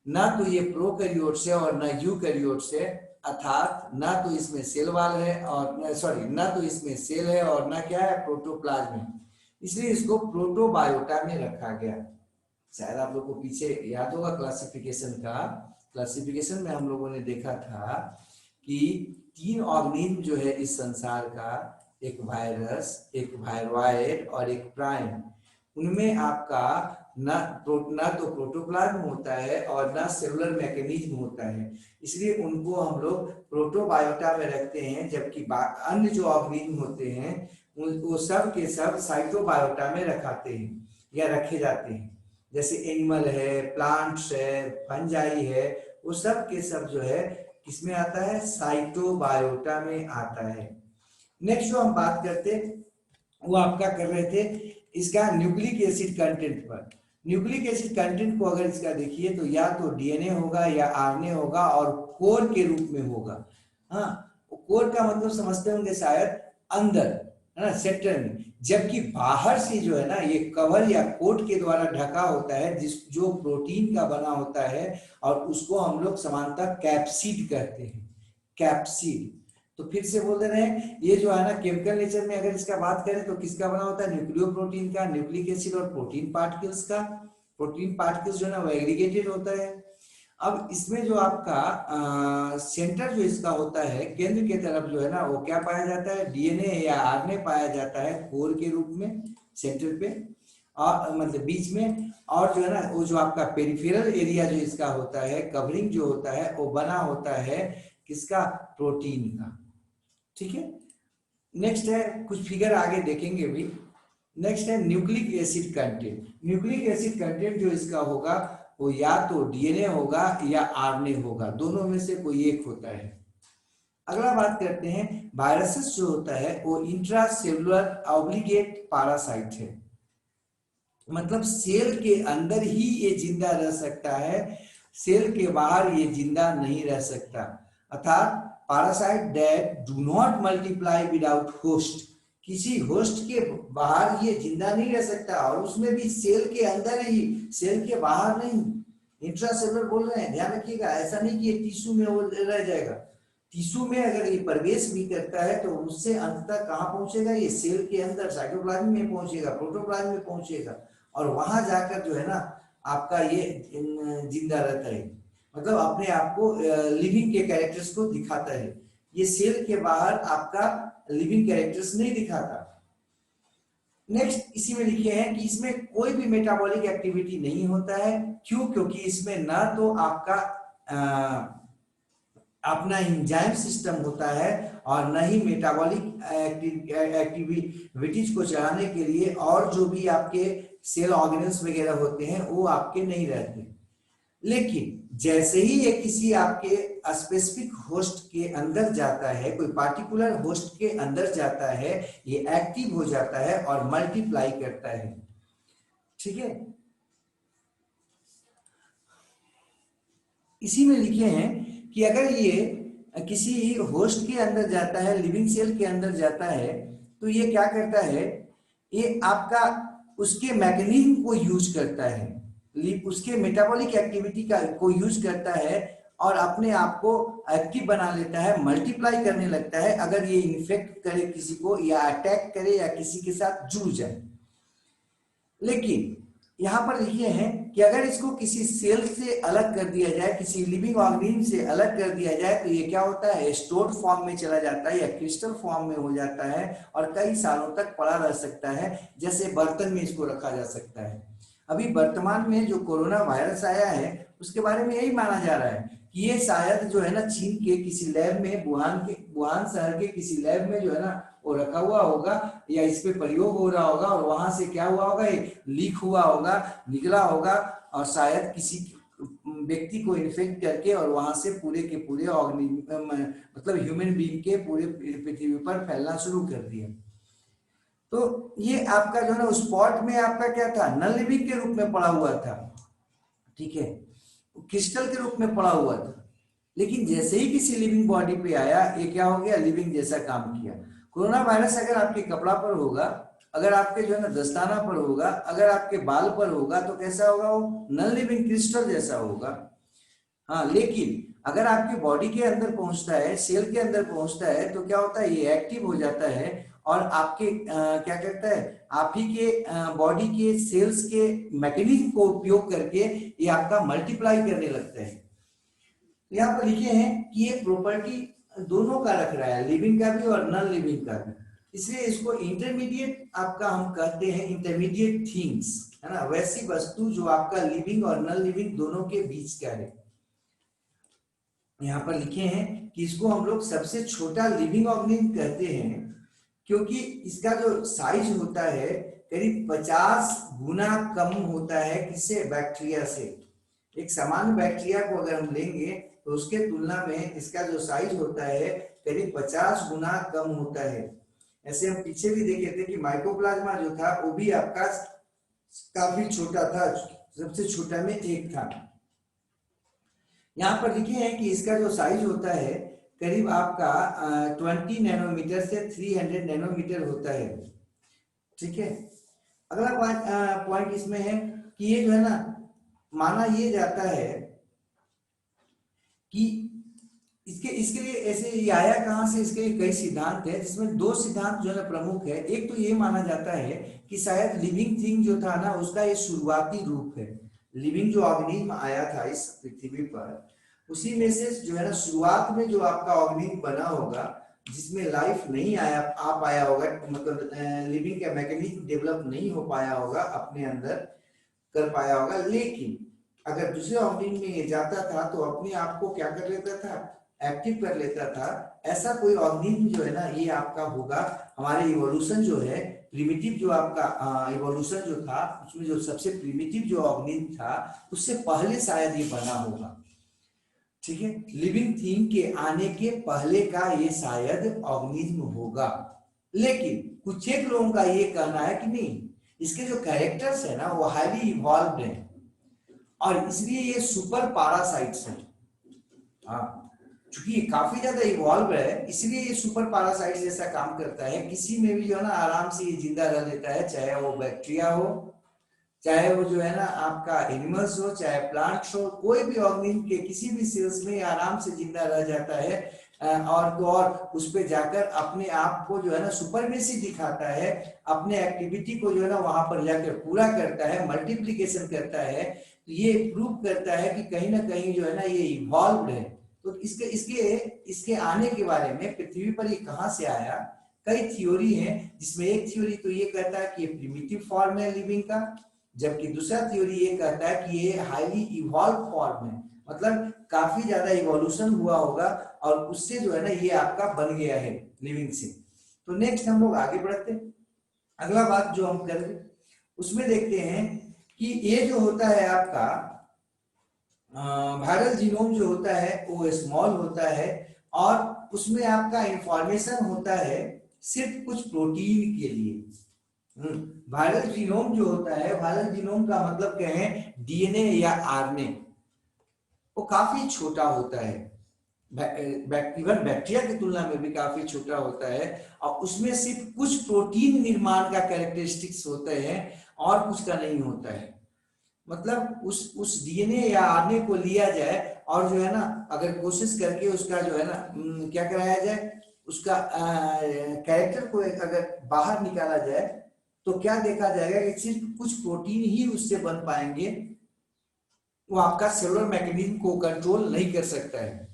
ना तो ये प्रोकैरियोट से और ना यूकैरियोट से, अर्थात ना तो इसमें सेल वाल है और ना तो इसमें सेल है और ना क्या है, प्रोटोप्लाज्म है। इसलिए इसको प्रोटोबायोटा में रखा गया। शायद आप लोग को पीछे याद होगा क्लासिफिकेशन में हम लोगों ने देखा था कि 3 ऑर्गेनिज्म जो है इस संसार का, एक वायरस, एक वायरॉइड और एक प्राइम, उनमें आपका ना तो प्रोटोप्लाज्म होता है और ना सेलुलर मैकेनिज्म होता है। इसलिए उनको हम लोग प्रोटोबायोटा में रखते हैं, जबकि अन्य जो ऑर्गेनिज्म होते हैं वो सब के सब साइटोबायोटा में रखाते हैं या रखे जाते हैं। जैसे एनिमल है, प्लांट्स है, फंजाई है, वो सब के सब जो है किसमें आता है, साइटोबायोटा में आता है। नेक्स्ट जो हम बात करते वो आपका कर रहे थे इसका न्यूक्लिक एसिड कंटेंट पर। न्यूक्लिक एसिड कंटेंट को अगर इसका देखिए तो या तो डीएनए होगा या आरएनए होगा और कोर के रूप में होगा। हाँ, कोर का मतलब समझते होंगे शायद अंदर, है ना, सेंटर में। जबकि बाहर से जो है ना ये कवर या कोट के द्वारा ढका होता है, जो प्रोटीन का बना होता है और उसको हम लोग सामान्यतः कैप्सिड कहते हैं, कैप्सिड। तो फिर से बोल दे रहे हैं, ये जो है ना केमिकल नेचर में अगर इसका बात करें तो किसका बना होता है, न्यूक्लियो प्रोटीन का, न्यूक्लिक एसिड और प्रोटीन पार्टिकल्स का। प्रोटीन पार्टिकल्स जो है ना वो एग्रीगेटेड होता है। अब इसमें जो आपका सेंटर जो इसका होता है, केंद्र के तरफ जो है ना वो क्या पाया जाता है, डीएनए या आरएनए पाया जाता है कोर के रूप में, सेंटर पे और मतलब बीच में। और जो है ना वो जो आपका पेरिफेरल एरिया जो इसका होता है, कवरिंग जो होता है, वो बना होता है किसका, प्रोटीन का। ठीक है। नेक्स्ट है, कुछ फिगर आगे देखेंगे भी। नेक्स्ट है nucleic acid content. Nucleic acid content जो इसका होगा वो या तो डीएनए होगा या आरएनए होगा, दोनों में से कोई एक होता है। अगला बात करते हैं, वायरसेस जो होता है वो इंट्रासेलुलर ऑब्लिगेट पैरासाइट है, मतलब सेल के अंदर ही ये जिंदा रह सकता है, सेल के बाहर ये जिंदा नहीं रह सकता। अर्थात parasite that do not multiply without host, किसी होस्ट के बाहर ये जिंदा नहीं रह सकता, और उसमें भी सेल के अंदर ही, सेल के बाहर नहीं। इंट्रासेलुलर बोल रहे हैं, ध्यान रखिएगा, ऐसा नहीं कि ये टिश्यू में वो रह जाएगा। टिश्यू में अगर ये प्रवेश भी करता है तो उससे अंततः कहाँ पहुंचेगा, ये सेल के अंदर साइटोप्लाज्म में पहुंचेगा, प्रोटोप्लाज्म में पहुंचेगा, और वहां जाकर जो है ना आपका ये जिंदा रहता है, मतलब अपने आप को लिविंग के कैरेक्टर्स को दिखाता है। ये सेल के बाहर आपका लिविंग कैरेक्टर्स नहीं दिखाता। नेक्स्ट इसी में लिखे हैं कि इसमें कोई भी मेटाबॉलिक एक्टिविटी नहीं होता है। क्यों? क्योंकि इसमें ना तो आपका अपना एंजाइम सिस्टम होता है और न ही मेटाबॉलिक एक्टिविटीज को चलाने के लिए और जो भी आपके सेल ऑर्गेनल्स वगैरह होते हैं वो आपके नहीं रहते। लेकिन जैसे ही ये किसी आपके स्पेसिफिक होस्ट के अंदर जाता है, कोई पार्टिकुलर होस्ट के अंदर जाता है, ये एक्टिव हो जाता है और मल्टीप्लाई करता है। ठीक है। इसी में लिखे हैं कि अगर ये किसी होस्ट के अंदर जाता है, लिविंग सेल के अंदर जाता है, तो ये क्या करता है, ये आपका उसके मैकेनिज्म को यूज करता है, उसके मेटाबॉलिक एक्टिविटी का को यूज करता है और अपने आप को एक्टिव बना लेता है, मल्टीप्लाई करने लगता है अगर ये इन्फेक्ट करे किसी को या अटैक करे या किसी के साथ जुड़ जाए। लेकिन यहां पर लिखे हैं कि अगर इसको किसी सेल से अलग कर दिया जाए, किसी लिविंग ऑर्गेनिज्म से अलग कर दिया जाए, तो ये क्या होता है, स्टोर्ड फॉर्म में चला जाता है या क्रिस्टल फॉर्म में हो जाता है और कई सालों तक पड़ा रह सकता है, जैसे बर्तन में इसको रखा जा सकता है। अभी वर्तमान में जो कोरोना वायरस आया है उसके बारे में यही माना जा रहा है कि ये शायद जो है ना चीन के किसी लैब में, वुहान शहर के किसी लैब में जो है ना वो रखा हुआ होगा या इस पे प्रयोग हो रहा होगा और वहां से क्या हुआ होगा, ये लीक हुआ होगा, निकला होगा और शायद किसी व्यक्ति को इन्फेक्ट करके और वहां से पूरे के पूरे मतलब ह्यूमन बीइंग के पूरे पृथ्वी पर फैलना शुरू कर दिया। तो ये आपका जो है ना स्पॉट में आपका क्या था, नॉन लिविंग के रूप में पड़ा हुआ था, ठीक है, क्रिस्टल के रूप में पड़ा हुआ था। लेकिन जैसे ही किसी लिविंग बॉडी पे आया, ये क्या हो गया, लिविंग जैसा काम किया। कोरोना वायरस अगर आपके कपड़ा पर होगा, अगर आपके जो है ना दस्ताना पर होगा, अगर आपके बाल पर होगा, तो कैसा होगा, वो नॉन लिविंग क्रिस्टल जैसा होगा। हाँ, लेकिन अगर आपकी बॉडी के अंदर पहुंचता है, सेल के अंदर पहुंचता है, तो क्या होता है, ये एक्टिव हो जाता है और आपके क्या करता है, आप ही के बॉडी के सेल्स के मैकेनिज्म को उपयोग करके ये आपका मल्टीप्लाई करने लगता है। यहाँ पर लिखे हैं कि ये प्रॉपर्टी दोनों का रख रहा है, लिविंग का भी और नॉन लिविंग का भी, इसलिए इसको इंटरमीडिएट आपका हम कहते हैं, इंटरमीडिएट थिंग्स, है ना, वैसी वस्तु जो आपका लिविंग और नॉन लिविंग दोनों के बीच का है। यहाँ पर लिखे हैं कि इसको हम लोग सबसे छोटा लिविंग ऑर्गेनिज्म कहते हैं, क्योंकि इसका जो साइज होता है करीब 50 गुना कम होता है किससे, बैक्टीरिया से। एक सामान्य बैक्टीरिया को अगर हम लेंगे तो उसके तुलना में इसका जो साइज होता है करीब 50 गुना कम होता है। ऐसे हम पीछे भी देखे थे कि माइकोप्लाज्मा जो था वो भी आपका काफी छोटा था, सबसे छोटा में एक था। यहाँ पर लिखे हैं कि इसका जो साइज होता है करीब आपका 20 नैनोमीटर से 300 नैनोमीटर होता है, ठीक है। अगला पॉइंट इसमें है कि ये जो है ना, माना ये जाता है कि इसके इसके लिए ऐसे ये आया कहां से, इसके कई सिद्धांत है, जिसमें दो सिद्धांत जो है ना प्रमुख है। एक तो ये माना जाता है कि शायद लिविंग थिंग जो था ना उसका ये शुरुआती रूप है, लिविंग जो ऑर्गेनिज्म आया था इस पृथ्वी पर, उसी में से जो है ना शुरुआत में जो आपका ऑर्गेनिज्म बना होगा, जिसमें लाइफ नहीं आ पाया होगा, मतलब लिविंग का मैकेनिज्म डेवलप नहीं हो पाया होगा, अपने अंदर कर पाया होगा। लेकिन अगर दूसरे ऑर्गेनिज्म में ये जाता था तो अपने आप को क्या कर लेता था, एक्टिव कर लेता था। ऐसा कोई ऑर्गेनिज्म जो है ना ये आपका होगा, हमारे इवोल्यूशन जो है, प्रिमिटिव जो आपका इवोल्यूशन जो था, उसमें जो सबसे प्रिमिटिव जो ऑर्गेनिज्म था उससे पहले शायद ये बना होगा, ठीक है। लिविंग थिंग के आने के पहले का ये शायद ऑर्गेनिज्म होगा। लेकिन कुछ एक लोगों का ये कहना है कि नहीं, इसके जो कैरेक्टर्स है ना वो हाईली इवॉल्व्ड हैं और इसलिए ये सुपर पैरासाइट्स हैं। हाँ, क्योंकि ये काफी ज्यादा इवॉल्व है, इसलिए ये सुपर पैरासाइट जैसा काम करता है, किसी में भी जो है ना आराम से ये जिंदा रह लेता है, चाहे वो बैक्टीरिया हो, चाहे वो जो है ना आपका एनिमल्स हो, चाहे प्लांट्स हो, कोई भी ऑर्गेनिज्म के किसी भी सेल्स में आराम से जिंदा रह जाता है और तो और उस पे जाकर अपने आप को जो है ना सुपरमेसी दिखाता है, अपने एक्टिविटी को जो है ना वहां पर जाकर पूरा करता है, मल्टीप्लिकेशन करता है। तो ये प्रूव करता है कि कहीं ना कहीं जो है ना ये इवॉल्व्ड है। तो इसके इसके इसके आने के बारे में, पृथ्वी पर ये कहां से आया, कई थ्योरी है, जिसमें एक थ्योरी तो ये कहता है कि ये प्रिमिटिव फॉर्म है लिविंग का, जबकि दूसरा थ्योरी ये कहता है कि ये हाईली इवॉल्व फॉर्म है, मतलब काफी ज्यादा इवोल्यूशन हुआ होगा और उससे जो है ना ये आपका बन गया है लिविंग से। तो नेक्स्ट हम लोग आगे बढ़ते हैं, अगला बात जो हम कर उसमें देखते हैं कि ये जो होता है आपका वायरल जीनोम जो होता है वो स्मॉल होता है और उसमें आपका इंफॉर्मेशन होता है सिर्फ कुछ प्रोटीन के लिए, वायरल जीनोम जो होता है, वायरल जीनोम का मतलब क्या है, डीएनए या आरएनए, वो काफी छोटा होता है, इवन बैक्टीरिया की तुलना में भी काफी छोटा होता है, और उसमें सिर्फ कुछ प्रोटीन निर्माण का कैरेक्टरिस्टिक्स होते हैं और कुछ का नहीं होता है। मतलब उस डीएनए या आरएनए को लिया जाए और जो है ना, अगर कोशिश करके उसका जो है ना क्या कराया जाए, उसका कैरेक्टर को अगर बाहर निकाला जाए, तो क्या देखा जाएगा कि सिर्फ कुछ प्रोटीन ही उससे बन पाएंगे, वो आपका सेलुलर मैकेनिज्म को कंट्रोल नहीं कर सकता है।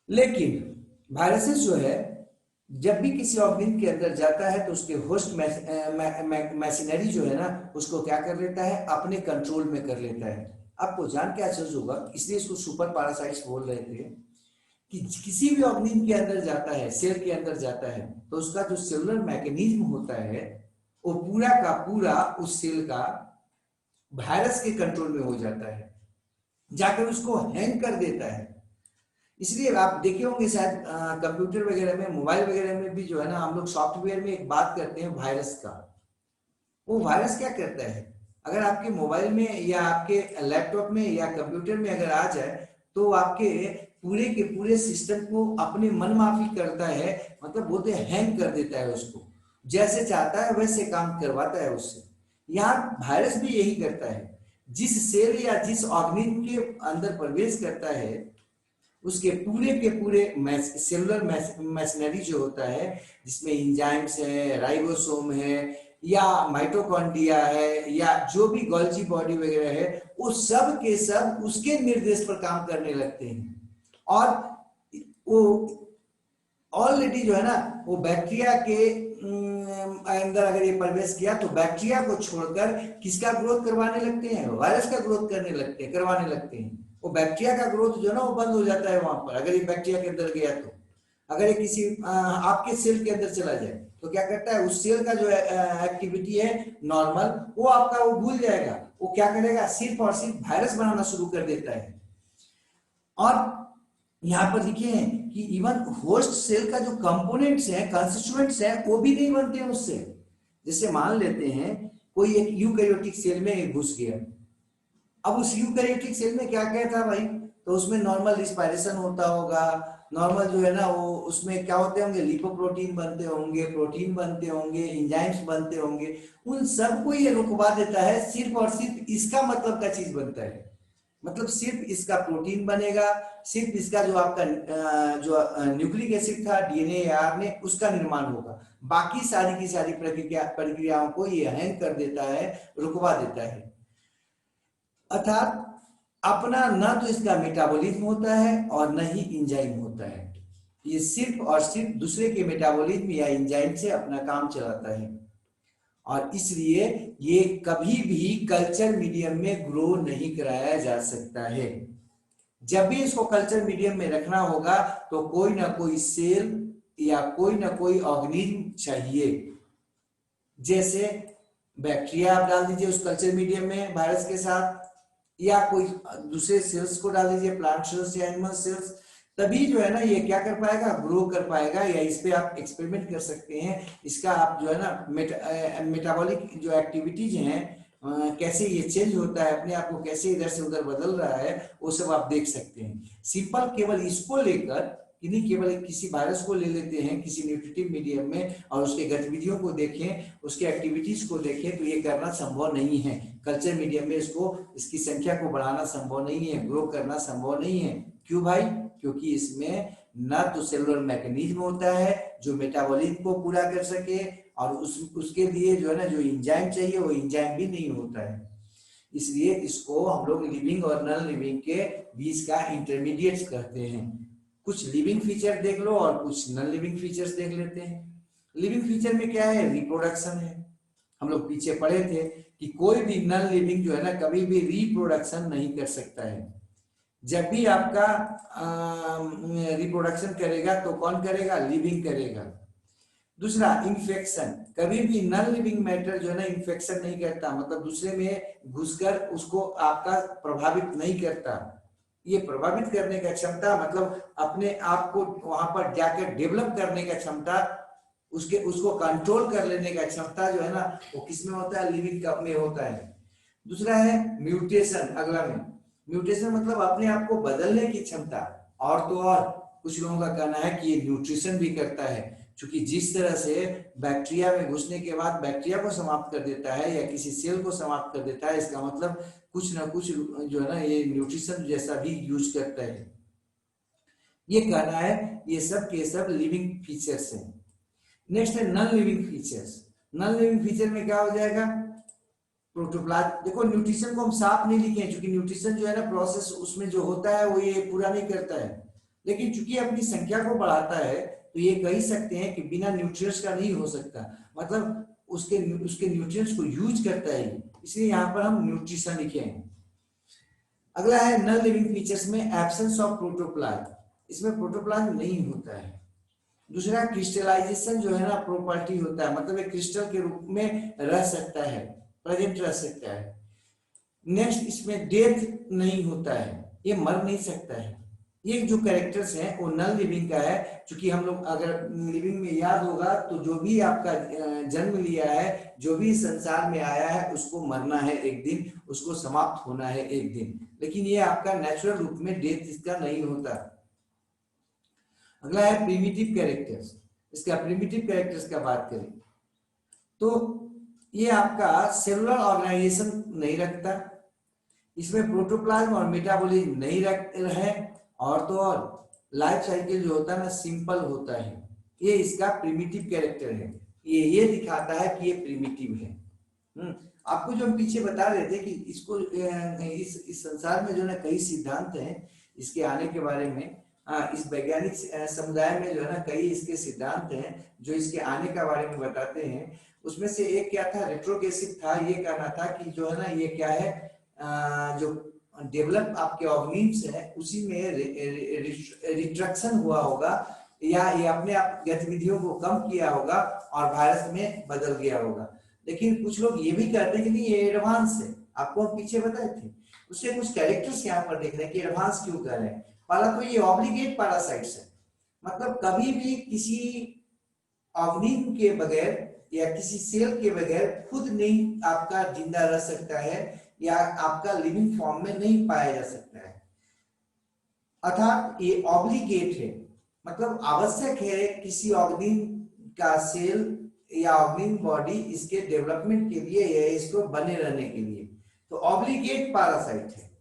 लेकिन वायरसेस जो है, जब भी किसी ऑर्गेनिज्म के अंदर जाता है तो उसके होस्ट मैशिनरी जो है ना, उसको क्या कर लेता है, अपने कंट्रोल में कर लेता है। आपको जान के आश्चर्य होगा, इसलिए इसको सुपर पैरासाइट्स बोल रहे थे, कि किसी भी ऑर्गेनिज्म के अंदर जाता है, सेल के अंदर जाता है, तो उसका जो सेलुलर मैकेनिज्म होता है, वो पूरा का पूरा उस सेल का वायरस के कंट्रोल में हो जाता है, जाकर उसको हैंग कर देता है। इसलिए आप देखे होंगे शायद कंप्यूटर वगैरह में, मोबाइल वगैरह में भी जो है ना, हम लोग सॉफ्टवेयर में एक बात करते हैं वायरस का। वो वायरस क्या करता है, अगर आपके मोबाइल में या आपके लैपटॉप में या कंप्यूटर में अगर आ जाए, तो आपके पूरे के पूरे सिस्टम को अपने मनमाफी करता है, मतलब बोलते हैं हैंग कर देता है उसको, जैसे चाहता है वैसे काम करवाता है उससे। यहाँ वायरस भी यही करता है, जिस सेल या जिस ऑर्गेनिज्म के अंदर प्रवेश करता है, उसके पूरे के पूरे सेलुलर मैशिनरी जो होता है, जिसमें इंजाइम्स है, राइबोसोम है, या माइटोकॉन्ड्रिया है, या जो भी गोल्जी बॉडी वगैरह है, वो सब के सब उसके निर्देश पर काम करने लगते हैं। और वो ऑलरेडी जो है ना, वो बैक्टीरिया के अंदर अगर ये प्रवेश किया, तो बैक्टीरिया को छोड़कर किसका ग्रोथ करवाने लगते हैं, वायरस का ग्रोथ करवाने लगते हैं। वो बैक्टीरिया का ग्रोथ जो है ना, वो बंद हो जाता है वहां पर, अगर ये बैक्टीरिया के अंदर गया तो। अगर ये किसी आपके सेल के अंदर चला जाए, तो क्या करता है, उस सेल का जो एक्टिविटी है नॉर्मल, वो आपका वो भूल जाएगा, वो क्या करेगा, सिर्फ और सिर्फ वायरस बनाना शुरू कर देता है। और यहाँ पर लिखे हैं कि इवन होस्ट सेल का जो कंपोनेंट्स हैं, कंस्टिट्यूएंट्स हैं, वो भी नहीं बनते हैं उससे। जैसे मान लेते हैं कोई एक यूकैरियोटिक सेल में घुस गया, अब उस यूकैरियोटिक सेल में क्या क्या था भाई, तो उसमें नॉर्मल रिस्पायरेशन होता होगा, नॉर्मल जो है ना, वो उसमें क्या होते होंगे, लिपोप्रोटीन बनते होंगे, प्रोटीन बनते होंगे, एंजाइम्स बनते होंगे, उन सबको ये रुकवा देता है, सिर्फ और सिर्फ इसका मतलब का चीज बनता है। मतलब सिर्फ इसका प्रोटीन बनेगा, सिर्फ इसका जो आपका जो न्यूक्लिक एसिड था, डीएनए या आरएनए, उसका निर्माण होगा। बाकी सारी की सारी प्रक्रियाओं को ये हैंग कर देता है, रुकवा देता है। अर्थात अपना न तो इसका मेटाबॉलिज्म होता है और न ही एंजाइम होता है, ये सिर्फ और सिर्फ दूसरे के मेटाबॉलिज्म या एंजाइम से अपना काम चलाता है। और इसलिए ये कभी भी कल्चर मीडियम में ग्रो नहीं कराया जा सकता है। जब भी इसको कल्चर मीडियम में रखना होगा, तो कोई ना कोई सेल या कोई ना कोई ऑर्गेनिज्म चाहिए। जैसे बैक्टीरिया आप डाल दीजिए उस कल्चर मीडियम में वायरस के साथ, या कोई दूसरे सेल्स को डाल दीजिए, प्लांट सेल्स या एनिमल सेल्स, तभी जो है ना ये क्या कर पाएगा, ग्रो कर पाएगा। या इस पे आप एक्सपेरिमेंट कर सकते हैं, इसका आप जो है ना मेटाबॉलिक जो एक्टिविटीज हैं, कैसे ये चेंज होता है, अपने आप को कैसे इधर से उधर बदल रहा है, वो सब आप देख सकते हैं। सिंपल केवल इसको लेकर, इन्हीं केवल किसी वायरस को ले लेते हैं किसी न्यूट्रिटिव मीडियम में, और उसके गतिविधियों को देखें, उसके एक्टिविटीज को देखें, तो ये करना संभव नहीं है। कल्चर मीडियम में इसकी संख्या को बढ़ाना संभव नहीं है, ग्रो करना संभव नहीं है। क्यों भाई? क्योंकि इसमें न तो सेलुलर मैकेनिज्म होता है जो मेटाबॉलिज्म को पूरा कर सके, और उसके लिए जो है ना, जो एंजाइम चाहिए, वो एंजाइम भी नहीं होता है। इसलिए इसको हम लोग लिविंग और नॉन लिविंग के बीच का इंटरमीडिएट कहते हैं। कुछ लिविंग फीचर देख लो और कुछ नॉन लिविंग फीचर्स देख लेते हैं। लिविंग फीचर में क्या है? रिप्रोडक्शन है। हम लोग पीछे पढ़े थे कि कोई भी नॉन लिविंग जो है ना, कभी भी रिप्रोडक्शन नहीं कर सकता है। जब भी आपका रिप्रोडक्शन करेगा तो कौन करेगा? लिविंग करेगा। दूसरा, इन्फेक्शन। कभी भी नॉन लिविंग मैटर जो है ना, इन्फेक्शन नहीं करता, मतलब दूसरे में घुसकर उसको आपका प्रभावित नहीं करता। ये प्रभावित करने का क्षमता, मतलब अपने आप को वहां पर जाकर डेवलप करने का क्षमता उसको कंट्रोल कर लेने का क्षमता जो है ना वो किसमें होता है, लिविंग कप में होता है। दूसरा है म्यूटेशन, अगला में म्यूटेशन मतलब अपने आप को बदलने की क्षमता। और तो और कुछ लोगों का कहना है कि ये न्यूट्रिशन भी करता है, क्योंकि जिस तरह से बैक्टीरिया में घुसने के बाद बैक्टीरिया को समाप्त कर देता है या किसी सेल को समाप्त कर देता है, इसका मतलब कुछ ना कुछ जो है ना ये न्यूट्रिशन जैसा भी यूज करता है, ये कहना है। ये सब के सब लिविंग फीचर्स हैं। नेक्स्ट है non living features. Non living feature में क्या हो जाएगा, प्रोटोप्लाज्म। देखो न्यूट्रिशन को हम साफ नहीं लिखे क्योंकि न्यूट्रिशन जो है ना प्रोसेस उसमें जो होता है वो ये पूरा नहीं करता है, लेकिन चूंकि अपनी संख्या को बढ़ाता है तो ये कह सकते हैं कि बिना न्यूट्रिएंट्स का नहीं हो सकता, मतलब उसके न्यूट्रिएंट्स को यूज करता है, इसलिए यहाँ पर हम न्यूट्रिशन लिखे हैं। अगला है नॉन लिविंग फीचर्स में एब्सेंस ऑफ प्रोटोप्लाज्म, इसमें प्रोटोप्लाज्म नहीं होता है। दूसरा क्रिस्टलाइजेशन जो है ना प्रॉपर्टी होता है, मतलब एक क्रिस्टल के रूप में रह सकता है, प्रेजेंट रह सकता है। नेक्स्ट इसमें डेथ नहीं होता है, ये मर नहीं सकता है। ये जो कैरेक्टर्स हैं वो नॉन लिविंग का है, क्योंकि हम लोग अगर लिविंग में याद होगा तो जो भी आपका जन्म लिया है, जो भी संसार में आया है उसको मरना है एक दिन, उसको समाप्त होना है एक दिन, लेकिन ये आपका नेचुरल रूप में डेथ इसका नहीं होता। अगला है प्रिमिटिव कैरेक्टर्स। इसका प्रिमिटिव कैरेक्टर्स का बात करें तो ये आपका सेलुलर ऑर्गेनाइजेशन नहीं रखता, इसमें प्रोटोप्लाज्म और मेटाबॉलिज्म नहीं है, और तो और लाइफ साइकिल जो होता है ना सिंपल होता है। ये इसका प्रिमिटिव कैरेक्टर है, ये दिखाता है कि ये प्रिमिटिव है। आपको जो हम पीछे बता रहे थे कि इसको इस संसार में जो है कई सिद्धांत हैं इसके आने के बारे में, इस वैज्ञानिक समुदाय में जो है ना कई इसके सिद्धांत हैं जो इसके आने के बारे में बताते हैं। उसमें से एक क्या था, रेट्रोग्रेसिव था। ये कहना था कि जो है ना ये क्या है, जो डेवलप आपके ऑर्गेनिम्स है उसी में रिट्रैक्शन हुआ होगा या ये अपने आप गतिविधियों को कम किया होगा और वायरस में बदल गया होगा। लेकिन कुछ लोग ये भी कहते हैं कि नहीं ये एडवांस है, आपको हम पीछे बताए थे। उसके कुछ कैरेक्टर्स यहाँ पर देख रहे हैं कि एडवांस क्यों कर रहे हैं। पहला तो ये ऑब्लिगेट पैरासाइट्स है, मतलब कभी भी किसी ऑर्गेनिज्म के बगैर या किसी सेल के बगैर खुद नहीं आपका जिंदा रह सकता है या आपका लिविंग फॉर्म में नहीं पाया जा सकता है। अर्थात ये ऑब्लिगेट है, मतलब आवश्यक है किसी ऑर्गेनिज्म का सेल या ऑर्गेनिज्म बॉडी इसके डेवलपमेंट के लिए या इसको बने रहने के लिए, तो ऑब्लिगेट पैरासाइट है,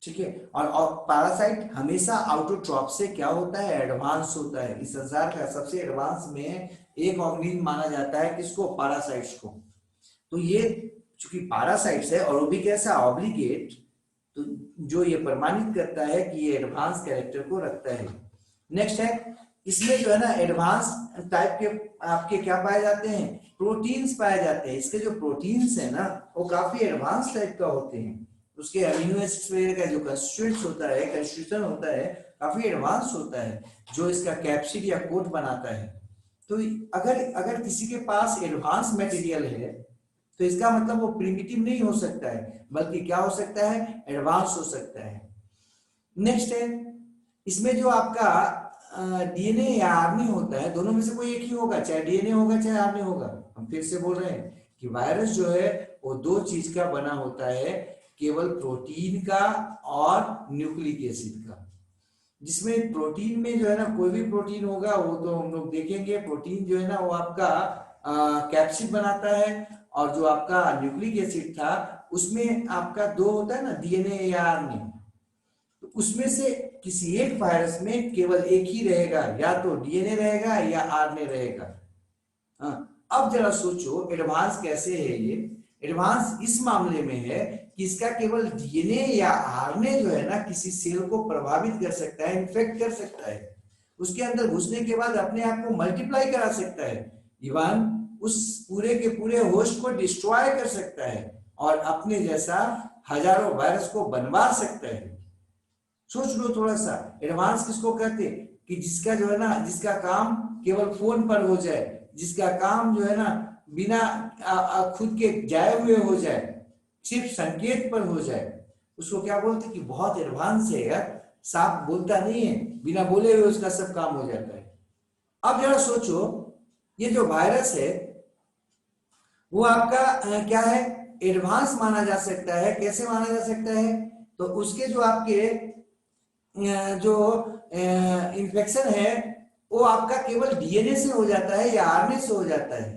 ठीक है। और पैरासाइट हमेशा आउटोट्रॉप से क्या होता है, एडवांस होता है। इस संसार का सबसे एडवांस में एक ऑर्गेनिज्म माना जाता है किसको, पैरासाइट्स को। तो ये चूंकि पैरासाइट्स है और वो भी कैसा, ऑब्लिगेट, तो जो ये प्रमाणित करता है कि ये एडवांस कैरेक्टर को रखता है। नेक्स्ट है इसमें जो है ना एडवांस टाइप के आपके क्या पाए जाते हैं, प्रोटीन्स पाए जाते हैं। इसके जो प्रोटीन्स है ना वो काफी एडवांस टाइप का होते हैं, उसके अमीनो एसिड्स का जो कंस्टिट्यूएंट्स होता है, कंस्टिट्यूशन होता है, काफी एडवांस होता है, जो इसका कैप्सिड या कोट बनाता है। तो अगर किसी के पास एडवांस मटेरियल है तो इसका मतलब वो प्रिमिटिव नहीं हो सकता है, बल्कि क्या हो सकता है, एडवांस हो सकता है। नेक्स्ट है इसमें जो आपका डीएनए या आरएनए होता है, दोनों में से कोई एक ही होगा, चाहे डीएनए होगा चाहे आरएनए होगा। हम फिर से बोल रहे हैं कि वायरस जो है वो दो चीज का बना होता है, केवल प्रोटीन का और न्यूक्लिक एसिड का। जिसमें प्रोटीन में जो है ना कोई भी प्रोटीन होगा वो तो हम लोग देखेंगे, प्रोटीन जो है ना वो आपका कैप्सिड बनाता है, और जो आपका न्यूक्लिक एसिड था उसमें आपका दो होता है ना, डीएनए या आरएनए। तो उसमें से किसी एक वायरस में केवल एक ही रहेगा, या तो डीएनए रहेगा या आरएनए रहेगा। अब जरा सोचो एडवांस कैसे है ये। एडवांस इस मामले में है कि इसका केवल डीएनए या आरएनए जो है ना किसी सेल को प्रभावित कर सकता है, इन्फेक्ट कर सकता है, उसके अंदर घुसने के बाद अपने आप को मल्टीप्लाई करा सकता है, इवन उस पूरे के पूरे होस्ट को डिस्ट्रॉय कर सकता है और अपने जैसा हजारों वायरस को बनवा सकता है। सोच लो थोड़ा सा, एडवांस किसको कहते हैं कि जिसका जो है ना, जिसका काम केवल फोन पर हो जाए, जिसका काम जो है ना बिना खुद के जाए हुए हो जाए, सिर्फ संकेत पर हो जाए, उसको क्या बोलते कि बहुत एडवांस है यार, साफ बोलता नहीं है, बिना बोले हुए उसका सब काम हो जाता है। अब जरा सोचो ये जो वायरस है वो आपका क्या है, एडवांस माना जा सकता है। कैसे माना जा सकता है, तो उसके जो आपके जो इन्फेक्शन है वो आपका केवल डीएनए से हो जाता है या आरएनए से हो जाता है।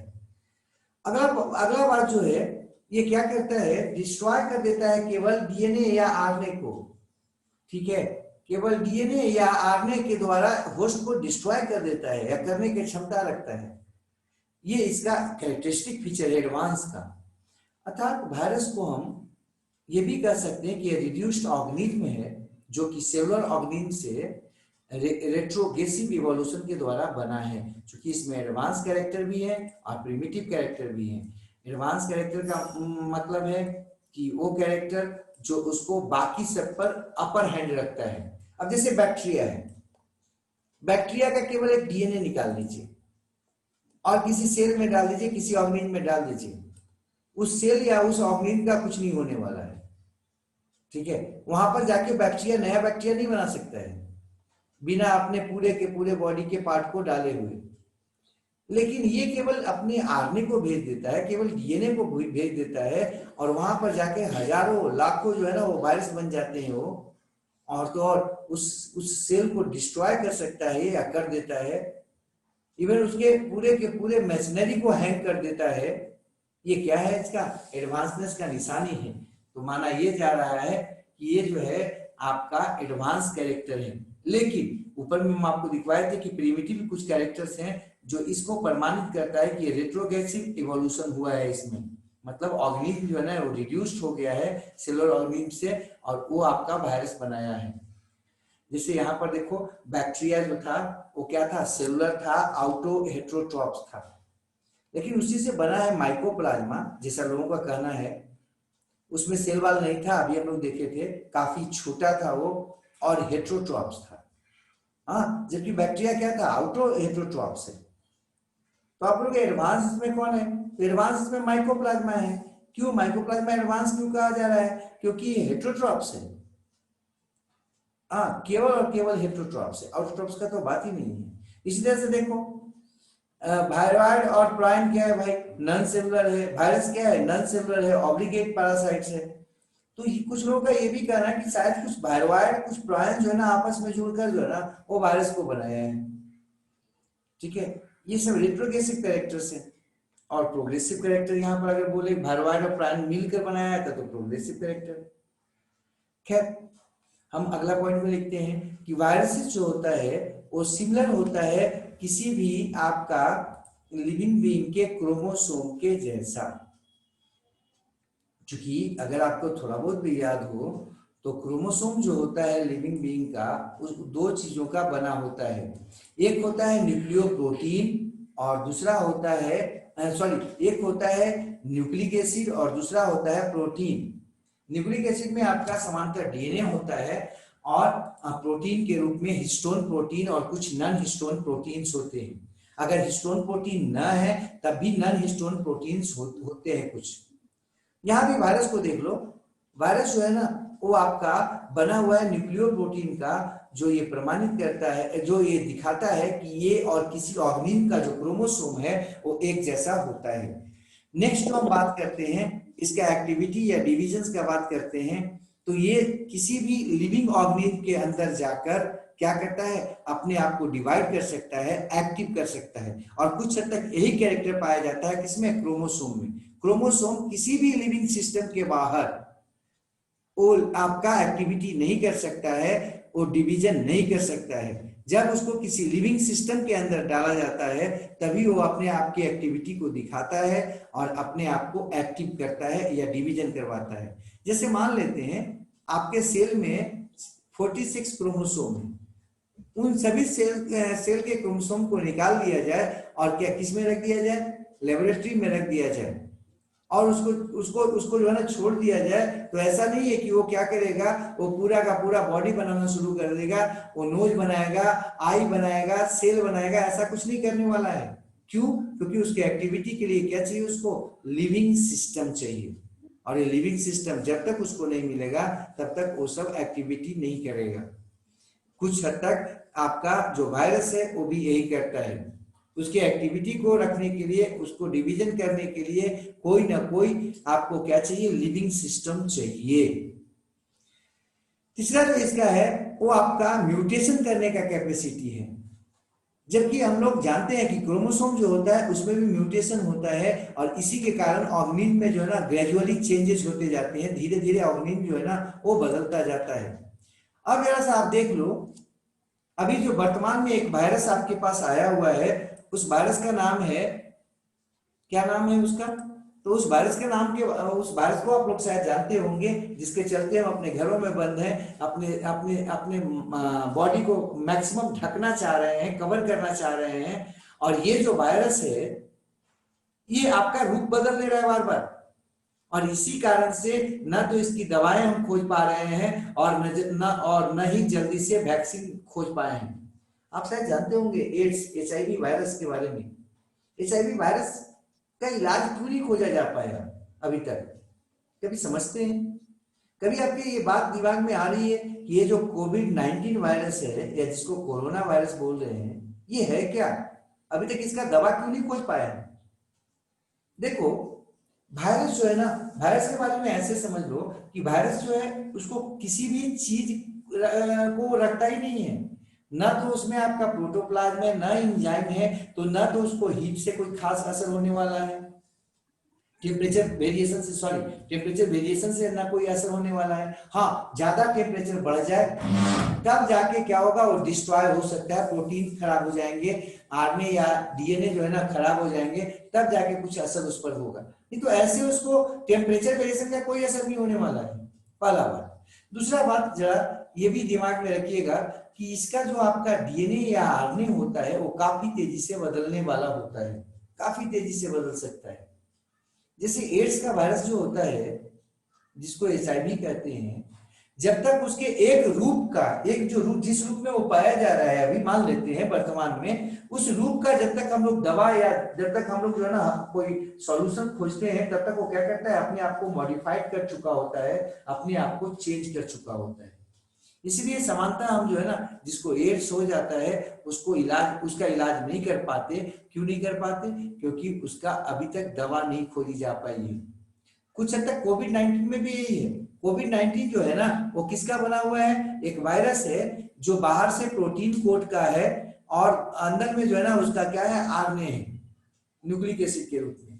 अगला अगला बात जो है, ये क्या करता है, डिस्ट्रॉय कर देता है केवल डीएनए या आरएनए को। ठीक है, केवल डीएनए या आरएनए के द्वारा होस्ट को डिस्ट्रॉय कर देता है या करने की क्षमता रखता है। ये इसका कैरेक्टरिस्टिक फीचर है एडवांस का। अर्थात वायरस को हम ये भी कह सकते हैं कि रिड्यूस्ड ऑर्गेनिज्म है, जो कि सेलुलर ऑर्गेनिज्म से रेट्रोगेसिव इवोल्यूशन के द्वारा बना है, क्योंकि इसमें एडवांस कैरेक्टर भी है और प्रिमिटिव कैरेक्टर भी है। एडवांस कैरेक्टर का मतलब है कि वो कैरेक्टर जो उसको बाकी सब पर अपर हैंड रखता है। अब जैसे बैक्टीरिया है, बैक्टीरिया का केवल एक डीएनए निकाल लीजिए और किसी सेल में डाल दीजिए, किसी ऑर्गेनिज्म में डाल दीजिए, उस सेल या उस ऑर्गेनिज्म का कुछ नहीं होने वाला है। ठीक है, वहां पर जाके बैक्टीरिया नया बैक्टीरिया नहीं बना सकता है बिना अपने पूरे के पूरे बॉडी के पार्ट को डाले हुए। लेकिन ये केवल अपने आरएनए को भेज देता है, केवल डीएनए को भेज देता है, और वहां पर जाके हजारों लाखों जो है ना वो वायरस बन जाते हैं वो, और तो और उस सेल को डिस्ट्रॉय कर सकता है या कर देता है, इवन उसके पूरे के पूरे मशीनरी को हैंग कर देता है। ये क्या है, इसका एडवांसनेस का निशानी है। तो माना ये जा रहा है कि ये जो है आपका एडवांस कैरेक्टर है। लेकिन ऊपर में हम आपको दिखवाए थे कि प्रिमिटिव कुछ कैरेक्टर्स हैं जो इसको प्रमाणित करता है कि रेट्रोग्रेसिव इवोल्यूशन हुआ है इसमें, मतलब ऑर्गेनिज्म जो है ना वो रिड्यूस्ड हो गया है सेलुलर ऑर्गेनिज्म से, और वो आपका वायरस बनाया है। जैसे यहाँ पर देखो, बैक्टीरिया जो था वो क्या था, सेलुलर था, आउटो हेट्रोट्रॉप्स था, लेकिन उसी से बना है माइकोप्लाज्मा, जैसा लोगों का कहना है। उसमें सेल वाल नहीं था, अभी हम लोग देखे थे, काफी छोटा था वो, और हेट्रोट्रॉप्स था। हाँ, जबकि बैक्टीरिया क्या था, आउटो हेट्रोट्रॉप्स है। तो आप लोग एडवांस में कौन है, तो एडवांस में माइकोप्लाज्मा है। क्यों माइकोप्लाज्मा एडवांस क्यों कहा जा रहा है, क्योंकि हेट्रोट्रॉप्स है। हाँ, केवल और केवल हेट्रोट्रॉप्स है, आउटोट्रॉप्स का तो बात ही नहीं है। इसी तरह से देखो, वायरॉइड और प्राइन क्या है भाई, नॉन सेलुलर है। वायरस क्या है, नॉन सेलुलर है, ऑब्लिगेट पैरासाइट्स है। तो कुछ लोगों का ये भी कहना है कि शायद कुछ वायरॉइड कुछ प्राइन जो है ना आपस में जुड़कर जो है ना वो वायरस को बनाया है। ठीक है, ये सब रेट्रोग्रेसिव कैरेक्टर्स है। और प्रोग्रेसिव कैरेक्टर यहाँ पर अगर बोले वायरॉइड और प्राइन मिलकर बनाया था तो प्रोग्रेसिव कैरेक्टर। खैर, हम अगला पॉइंट में लिखते हैं कि वायरसेस जो होता है वो सिमिलर होता है किसी भी आपका लिविंग बीइंग के क्रोमोसोम के जैसा। क्योंकि अगर आपको थोड़ा बहुत भी याद हो तो क्रोमोसोम जो होता है लिविंग बीइंग का, उस दो चीजों का बना होता है। एक होता है न्यूक्लियोप्रोटीन और दूसरा होता है एक होता है न्यूक्लिक एसिड और दूसरा होता है प्रोटीन। न्यूक्लिक एसिड में आपका समांतर डीएनए होता है, और प्रोटीन के रूप में हिस्टोन प्रोटीन और कुछ नॉन हिस्टोन प्रोटीन्स होते हैं। अगर हिस्टोन प्रोटीन न है तब भी नॉन हिस्टोन प्रोटीन्स होते हैं कुछ। यहाँ भी वायरस को देख लो, वायरस जो है ना वो आपका बना हुआ है न्यूक्लियो प्रोटीन का, जो ये प्रमाणित करता है, जो ये दिखाता है कि ये और किसी ऑर्गेनिज्म का जो क्रोमोसोम है वो एक जैसा होता है। नेक्स्ट हम बात करते हैं इसका एक्टिविटी या डिविजन्स का बात करते हैं। तो ये किसी भी लिविंग ऑर्गेनिज्म के अंदर जाकर क्या करता है, अपने आप को डिवाइड कर सकता है, एक्टिव कर सकता है। और कुछ हद तक यही कैरेक्टर पाया जाता है किसमें, क्रोमोसोम में। क्रोमोसोम किसी भी लिविंग सिस्टम के बाहर वो आपका एक्टिविटी नहीं कर सकता है, वो डिवीजन नहीं कर सकता है। जब उसको किसी लिविंग सिस्टम के अंदर डाला जाता है तभी वो अपने आप की एक्टिविटी को दिखाता है और अपने आप को एक्टिव करता है या डिवीजन करवाता है। जैसे मान लेते हैं आपके सेल में 46 क्रोमोसोम है, उन सभी सेल के क्रोमोसोम को निकाल दिया जाए और क्या किस में रख दिया जाए, लेबोरेटरी में रख दिया जाए, और उसको उसको उसको जो है ना छोड़ दिया जाए, तो ऐसा नहीं है कि वो क्या करेगा, वो पूरा का पूरा बॉडी बनाना शुरू कर देगा, वो नोज बनाएगा, आई बनाएगा, सेल बनाएगा, ऐसा कुछ नहीं करने वाला है। क्यों, क्योंकि उसके एक्टिविटी के लिए क्या चाहिए, उसको लिविंग सिस्टम चाहिए। और ये लिविंग सिस्टम जब तक उसको नहीं मिलेगा तब तक वो सब एक्टिविटी नहीं करेगा। कुछ हद तक आपका जो वायरस है वो भी यही करता है। उसकी एक्टिविटी को रखने के लिए, उसको डिवीजन करने के लिए कोई ना कोई आपको क्या चाहिए, लिविंग सिस्टम चाहिए। तीसरा जो इसका है वो आपका म्यूटेशन करने का कैपेसिटी है। जबकि हम लोग जानते हैं कि क्रोमोसोम जो होता है उसमें भी म्यूटेशन होता है, और इसी के कारण ऑर्गेनिज्म में जो है ना ग्रेजुअली चेंजेस होते जाते हैं, धीरे धीरे ऑर्गेनिज्म जो है ना वो बदलता जाता है। अब जरा सा आप देख लो, अभी जो वर्तमान में एक वायरस आपके पास आया हुआ है, उस वायरस का नाम है, क्या नाम है उसका, तो उस वायरस के नाम के, उस वायरस को आप लोग शायद जानते होंगे, जिसके चलते हम अपने घरों में बंद हैं, अपने अपने अपने बॉडी को मैक्सिमम ढकना चाह रहे हैं, कवर करना चाह रहे हैं। और ये जो वायरस है ये आपका रूप बदल ले रहा है बार बार, और इसी कारण से न तो इसकी दवाएं हम खोज पा रहे हैं और न ही जल्दी से वैक्सीन खोज पाए हैं। आप शायद जानते होंगे एड्स, HIV वायरस के बारे में। HIV वायरस का इलाज क्यों नहीं खोजा जा पाया अभी तक, कभी समझते हैं? कभी आपके ये बात दिमाग में आ रही है कि ये जो कोविड-19 वायरस है, या जिसको कोरोना वायरस बोल रहे हैं, ये है क्या? अभी तक इसका दवा क्यों नहीं खोज पाया? देखो, वायरस जो है ना, वायरस के बारे में ऐसे समझ लो कि वायरस जो है उसको किसी भी चीज को रखता ही नहीं है, ना तो उसमें आपका प्रोटोप्लाज्म है, ना एंजाइम है, तो ना तो उसको हीट से कोई खास असर होने वाला है, टेम्परेचर वेरिएशन से ना कोई असर होने वाला है। हाँ, ज्यादा टेम्परेचर बढ़ जाए तब जाके क्या होगा, वो डिस्ट्रॉय हो सकता है, प्रोटीन खराब हो जाएंगे, आरएनए या डीएनए जो है ना खराब हो जाएंगे, तब जाके कुछ असर उस पर होगा। नहीं तो ऐसे उसको टेम्परेचर वेरिएशन का कोई असर नहीं होने वाला है, पहला बात। दूसरा बात, जरा ये भी दिमाग में रखिएगा कि इसका जो आपका डीएनए या आरएनए होता है वो काफी तेजी से बदलने वाला होता है, काफी तेजी से बदल सकता है। जैसे एड्स का वायरस जो होता है, जिसको HIV कहते हैं, जब तक उसके एक रूप का, एक जो रूप, जिस रूप में वो पाया जा रहा है अभी मान लेते हैं वर्तमान में, उस रूप का जब तक हम लोग दवा या जब तक हम लोग जो है ना कोई सॉल्यूशन खोजते हैं, तब तक वो क्या करता है, अपने आप को मॉडिफाइड कर चुका होता है, अपने आप को चेंज कर चुका होता है। इसलिए समानता हम जो है ना, जिसको एड्स हो जाता है उसको उसका इलाज नहीं कर पाते। क्यों नहीं कर पाते? क्योंकि उसका अभी तक दवा नहीं खोजी जा पाई है। कुछ हद तक कोविड-19 में भी यही है। कोविड-19 जो है ना वो किसका बना हुआ है? एक वायरस है जो बाहर से प्रोटीन कोट का है, और अंदर में जो है ना उसका क्या है, आरएनए है, न्यूक्लिक एसिड के रूप में।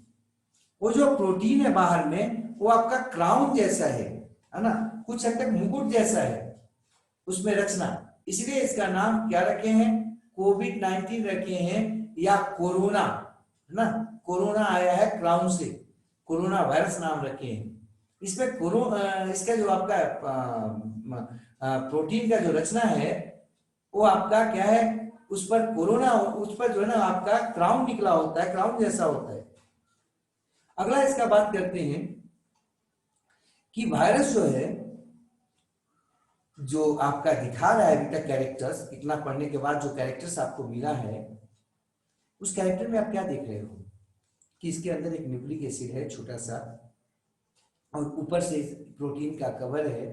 वो जो प्रोटीन है बाहर में, वो आपका क्राउन जैसा है ना, कुछ हद तक मुकुट जैसा है उसमें रचना। इसलिए इसका नाम क्या रखे हैं? कोविड-19 रखे हैं, या कोरोना, है ना, कोरोना आया है क्राउन से, कोरोना वायरस नाम रखे हैं। इसमें इसका जो आपका प्रोटीन का जो रचना है वो आपका क्या है, उस पर कोरोना, उस पर जो है ना आपका क्राउन निकला होता है, क्राउन जैसा होता है। अगला इसका बात करते हैं कि वायरस जो है, जो आपका दिखा रहा है अभी तक कैरेक्टर्स, इतना पढ़ने के बाद जो कैरेक्टर्स आपको मिला है, उस कैरेक्टर में आप क्या देख रहे हो कि इसके अंदर एक न्यूक्लिक एसिड है छोटा सा, और ऊपर से प्रोटीन का कवर है।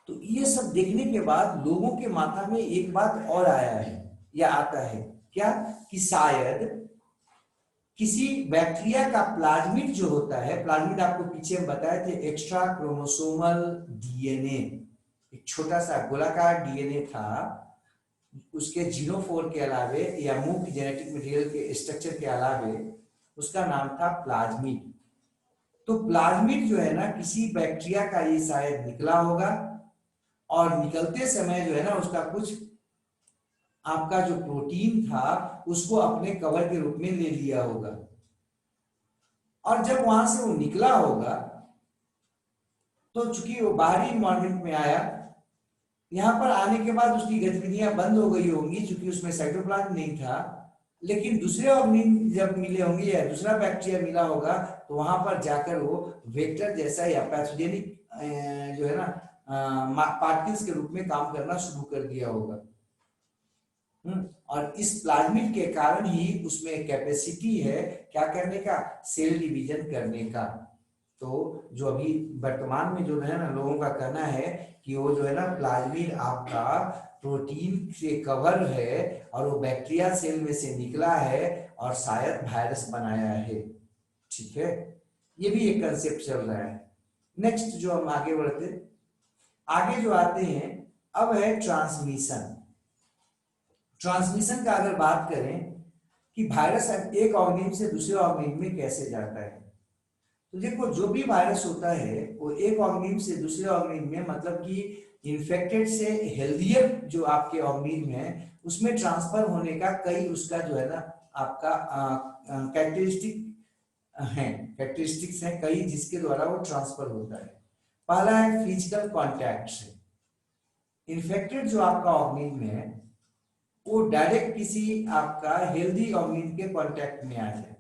तो ये सब देखने के बाद लोगों के माथा में एक बात और आया है, या आता है क्या, कि शायद किसी बैक्टीरिया का प्लाज्मिड जो होता है, प्लाज्मिड आपको पीछे हम बताए थे, एक्स्ट्रा क्रोमोसोमल डीएनए, एक छोटा सा गोलाकार डीएनए था, उसके जीनोफोर के अलावे या मुख्य जेनेटिक मटेरियल के स्ट्रक्चर के अलावे उसका नाम था प्लाज्मिड। तो प्लाज्मिड जो है ना किसी बैक्टीरिया का ये शायद निकला होगा, और निकलते समय जो है ना उसका कुछ आपका जो प्रोटीन था उसको अपने कवर के रूप में ले लिया होगा, और जब वहां से वो निकला होगा तो चूंकि वो बाहरी इन्वायरमेंट में आया, यहाँ पर आने के बाद उसकी गतिविधियां बंद हो गई होंगी क्योंकि उसमें साइटोप्लाज्म नहीं था। लेकिन दूसरे ऑर्गेनिज्म जब मिले होंगे या दूसरा बैक्टीरिया मिला होगा, तो वहां पर जाकर वो वेक्टर जैसा या पैथोजेनिक जो है ना पार्टिकल्स के रूप में काम करना शुरू कर दिया होगा। और इस प्लाज्मिड के कारण ही उसमें कैपेसिटी है क्या करने का, सेल डिवीजन करने का। तो जो अभी वर्तमान में जो है ना लोगों का कहना है कि वो जो है ना प्लाज्मिड आपका प्रोटीन से कवर है और वो बैक्टीरिया सेल में से निकला है और शायद वायरस बनाया है। ठीक है, ये भी एक कंसेप्ट चल रहा है। नेक्स्ट जो हम आगे बढ़ते, आगे जो आते हैं अब है ट्रांसमिशन। ट्रांसमिशन का अगर बात करें कि वायरस एक ऑर्गेनिज्म से दूसरे ऑर्गेनिज्म में कैसे जाता है, तो देखो जो भी वायरस होता है वो एक ऑर्गेनिज्म से दूसरे ऑर्गेनिज्म में, मतलब कि इन्फेक्टेड से हेल्दियर जो आपके ऑर्गेनिज्म है उसमें ट्रांसफर होने का कई उसका जो है ना आपका कैरेक्टरिस्टिक्स हैं कई जिसके द्वारा वो ट्रांसफर होता है। पहला है फिजिकल कॉन्टैक्ट से। इन्फेक्टेड जो आपका ऑर्गेनिज्म है वो डायरेक्ट किसी आपका हेल्दी ऑर्गेनिज्म के कांटेक्ट में आ जाए,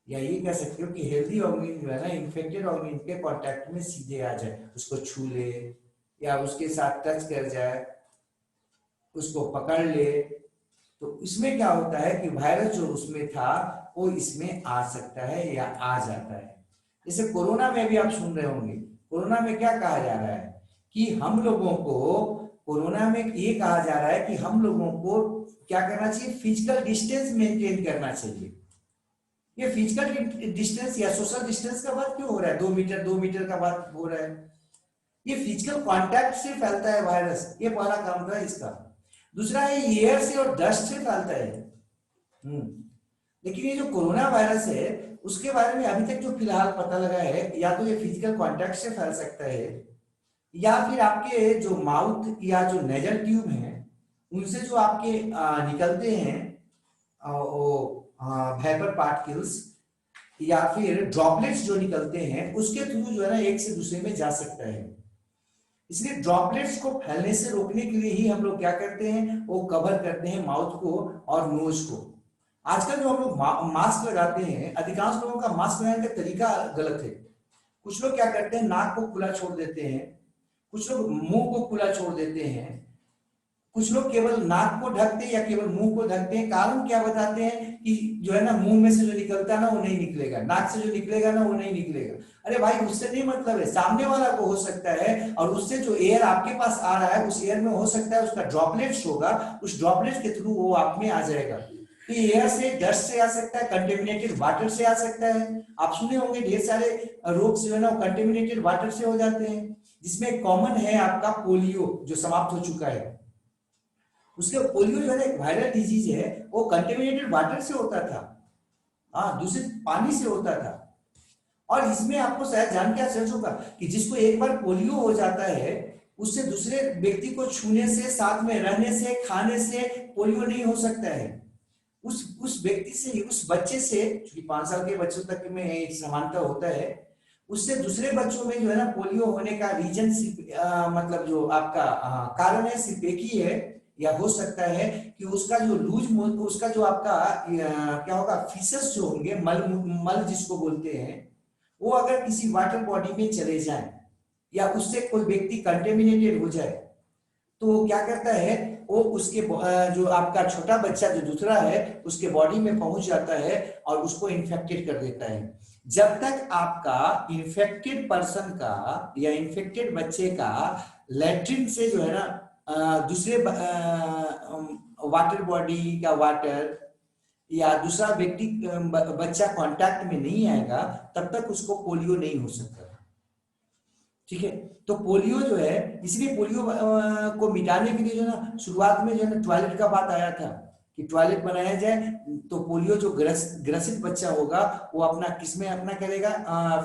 या ये कह सकते हो कि हेल्दी ऑर्गेनिज्म जो है ना इन्फेक्टेड ऑर्गेनिज्म के कांटेक्ट में सीधे आ जाए, उसको छू ले या उसके साथ टच कर जाए, उसको पकड़ ले, तो इसमें क्या होता है कि वायरस जो उसमें था वो इसमें आ सकता है या आ जाता है। जैसे कोरोना में भी आप सुन रहे होंगे, कोरोना में क्या कहा जा रहा है कि हम लोगों को, कोरोना में ये कहा जा रहा है कि हम लोगों को क्या करना चाहिए, फिजिकल डिस्टेंस मेंटेन करना चाहिए। ये फिजिकल डिस्टेंस या सोशल डिस्टेंस का बात क्यों हो रहा है, 2 मीटर का बात हो रहा है, ये फिजिकल कांटेक्ट से फैलता है वायरस, ये पहला काम था इसका। दूसरा है एयर से और डस्ट से फैलता है। लेकिन ये जो कोरोना वायरस है उसके बारे में अभी तक जो फिलहाल पता लगा है, या तो ये फिजिकल कांटेक्ट से फैल सकता है या फिर आपके जो माउथ या जो नेजल ट्यूब है उनसे जो आपके निकलते हैं वो वेपर पार्टिकल्स या फिर ड्रॉपलेट्स जो निकलते हैं उसके थ्रू जो है ना एक से दूसरे में जा सकता है। इसलिए ड्रॉपलेट्स को फैलने से रोकने के लिए ही हम लोग क्या करते हैं, वो कवर करते हैं माउथ को और नोज को। आजकल जो हम लोग मास्क लगाते हैं, अधिकांश लोगों का मास्क लगाने का तरीका गलत है। कुछ लोग क्या करते हैं, नाक को खुला छोड़ देते हैं, कुछ लोग मुंह को खुला छोड़ देते हैं, कुछ लोग केवल नाक को ढकते हैं या केवल मुंह को ढकते हैं। कारण क्या बताते हैं कि जो है ना मुंह में से जो निकलता है ना वो नहीं निकलेगा, नाक से जो निकलेगा ना वो नहीं निकलेगा। अरे भाई उससे नहीं मतलब है, सामने वाला को हो सकता है और उससे जो एयर आपके पास आ रहा है उस एयर में हो सकता है उसका ड्रॉपलेट्स होगा, उस ड्रॉपलेट्स के थ्रू वो आप में आ जाएगा। तो एयर से, डस्ट से आ सकता है, कंटेमिनेटेड वाटर से आ सकता है। आप सुने होंगे ढेर सारे रोग जो है ना कंटेमिनेटेड वाटर से हो जाते हैं, जिसमें कॉमन है आपका पोलियो जो समाप्त हो चुका है। उसके पोलियो जो है एक वायरल डिजीज है, वो कंटेमिनेटेड वाटर से होता था, हाँ दूषित पानी से होता था। और इसमें आपको शायद जान के आश्चर्य होगा कि जिसको एक बार पोलियो हो जाता है उससे दूसरे व्यक्ति को छूने से, साथ में रहने से, खाने से पोलियो नहीं हो सकता है। उस व्यक्ति से, उस बच्चे से, क्योंकि 5 साल के बच्चों तक में एक समानता होता है, उससे दूसरे बच्चों में जो है ना पोलियो होने का रीजन मतलब जो आपका कारण है सिर्फ एक ही है, या हो सकता है कि उसका जो उसका जो आपका क्या होगा, फीसस जो होंगे, मल जिसको बोलते हैं, वो अगर किसी वाटर बॉडी में चले जाएं या उससे कोई व्यक्ति कंटेमिनेटेड हो जाए तो वो क्या करता है, वो उसके जो आपका छोटा बच्चा जो दूसरा है उसके बॉडी में पहुंच जाता है और उसको इन्फेक्टेड कर देता है। जब तक आपका इन्फेक्टेड पर्सन का या इन्फेक्टेड बच्चे का लैट्रिन से जो है ना दूसरे वाटर बॉडी का वाटर या दूसरा व्यक्ति बच्चा कांटेक्ट में नहीं आएगा तब तक उसको पोलियो नहीं हो सकता। ठीक है, तो पोलियो जो है, इसलिए पोलियो को मिटाने के लिए जो ना शुरुआत में जो है ना टॉयलेट का बात आया था कि टॉयलेट बनाया जाए तो पोलियो जो ग्रसित बच्चा होगा वो अपना किसमें अपना करेगा,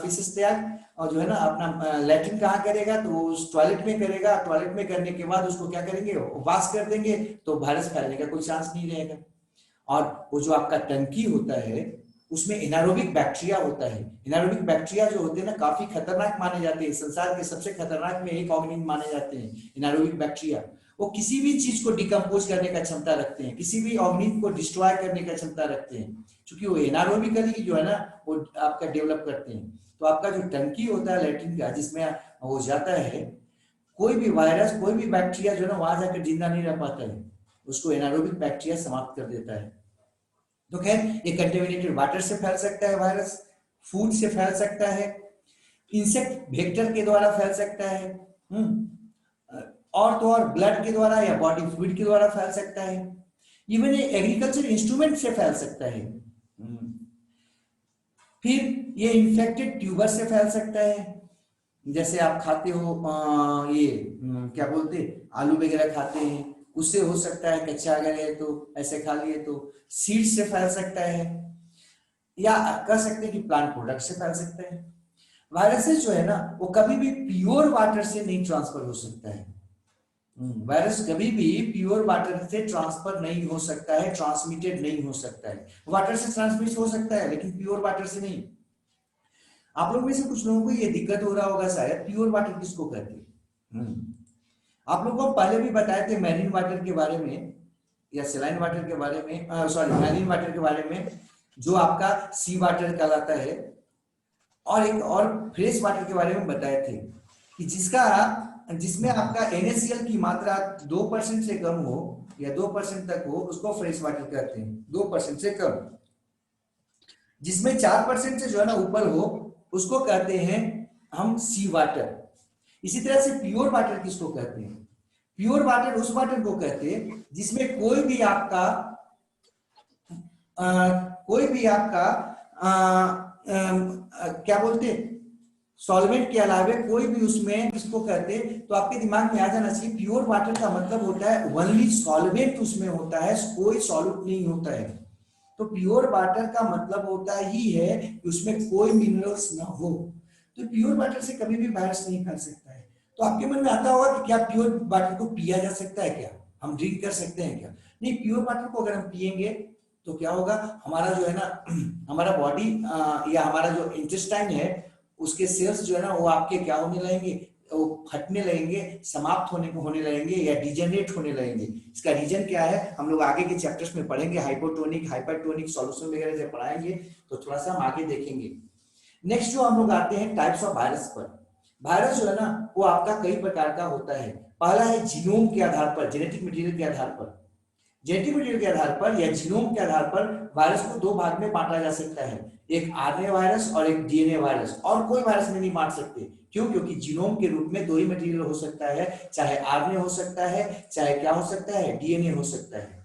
फीसेस तैयार, और जो है ना अपना लैट्रिन कहाँ करेगा, तो उस टॉयलेट में करेगा। टॉयलेट में करने के बाद उसको क्या करेंगे, वॉश कर देंगे, तो वायरस फैलने का कोई चांस नहीं रहेगा। और वो जो आपका टंकी होता है उसमें एनारोबिक बैक्टीरिया होता है। एनारोबिक बैक्टीरिया जो होते हैं ना काफी खतरनाक माने जाते हैं, संसार के सबसे खतरनाक में एक ऑर्गेनिज्म माने जाते हैं एनारोबिक बैक्टीरिया। वो किसी भी चीज को डिकम्पोज करने का क्षमता रखते हैं, किसी भी ऑर्गेनिज्म को डिस्ट्रॉय करने का क्षमता रखते हैं, क्योंकि वो एनारोबिकली जो है ना वो आपका डेवलप करते हैं। तो आपका जो टंकी होता है लैट्रिन का जिसमें वो जाता है, कोई भी वायरस, कोई भी बैक्टीरिया जो है ना वहां जाकर जिंदा नहीं रह पाता है, उसको एनारोबिक बैक्टीरिया समाप्त कर देता है। तो खैर ये कंटेमिनेटेड वाटर से फैल सकता है वायरस, फूड से फैल सकता है, इंसेक्ट वेक्टर के द्वारा फैल सकता है, और तो और ब्लड के द्वारा या बॉडी फ्लूइड के द्वारा फैल सकता है, इवन ये एग्रीकल्चर इंस्ट्रूमेंट से फैल सकता है। फिर ये इन्फेक्टेड ट्यूबर से फैल सकता है, जैसे आप खाते हो ये क्या बोलते आलू वगैरह खाते हैं, उससे हो सकता है, कच्चा अगर है तो ऐसे खा लिए तो। सीड से फैल सकता है, या कह सकते हैं कि प्लांट प्रोडक्ट से फैल सकता है। वायरसेस जो है ना वो कभी भी प्योर वाटर से नहीं ट्रांसफर हो सकता है। वायरस कभी भी प्योर वाटर से ट्रांसफर नहीं हो सकता है, ट्रांसमिटेड नहीं हो सकता है। वाटर से ट्रांसमिट हो सकता है लेकिन प्योर वाटर से नहीं। आप लोग में से कुछ लोगों को ये दिक्कत हो रहा होगा शायद, प्योर वाटर किसको कहते हैं। आप लोगों को पहले भी बताए थे मैरीन वाटर के बारे में या सलाइन वाटर के बारे में, सॉरी मैरीन वाटर के बारे में, जो आपका सी वाटर कहलाता है, और एक और फ्रेश वाटर के बारे में बताए थे कि जिसमें आपका NaCl की मात्रा 2% से कम हो या 2% तक हो उसको फ्रेश वाटर कहते हैं, 2% से कम। जिसमें 4% से जो है ना ऊपर हो उसको कहते हैं हम सी वाटर। इसी तरह से प्योर वाटर किसको कहते हैं? प्योर वाटर उस वाटर को कहते हैं जिसमें कोई भी आपका क्या बोलते सॉल्वेंट के अलावे कोई भी उसमें किसको कहते हैं, तो आपके दिमाग में आ जाना चाहिए प्योर वाटर का मतलब होता है ओनली सॉल्वेंट उसमें होता है, कोई सॉल्यूट नहीं होता है। तो प्योर वाटर का मतलब होता ही है कि उसमें कोई मिनरल्स ना हो। तो प्योर वाटर से कभी भी वायरस नहीं फैल सकता है। तो आपके मन में आता होगा कि क्या प्योर वाटर को पिया जा सकता है, क्या हम ड्रिंक कर सकते हैं क्या? नहीं, प्योर वाटर को अगर हम पिएंगे तो क्या होगा, हमारा जो है ना हमारा बॉडी या हमारा जो इंटेस्टाइन है उसके सेल्स जो है ना वो आपके क्या होने लगेंगे, वो फटने लगेंगे, समाप्त होने लगेंगे या डिजेनरेट होने लगेंगे। इसका रीजन क्या है हम लोग आगे के चैप्टर्स में पढ़ेंगे, हाइपोटोनिक हाइपरटोनिक सॉल्यूशन वगैरह जब पढ़ाएंगे तो थोड़ा सा हम आगे देखेंगे। नेक्स्ट जो हम लोग आते हैं टाइप्स ऑफ वायरस पर। वायरस जो है ना वो आपका कई प्रकार का होता है। पहला है जीनोम के आधार पर, जेनेटिक मटेरियल के आधार पर। जेनेटिक मटेरियल के आधार पर या जीनोम के आधार पर वायरस को दो भाग में बांटा जा सकता है, एक आरएनए वायरस और एक डीएनए वायरस। और कोई वायरस में नहीं बांट सकते, क्यों? क्योंकि जीनोम के रूप में दो ही मटेरियल हो सकता है, चाहे आरएनए हो सकता है, चाहे क्या हो सकता है, डीएनए हो सकता है।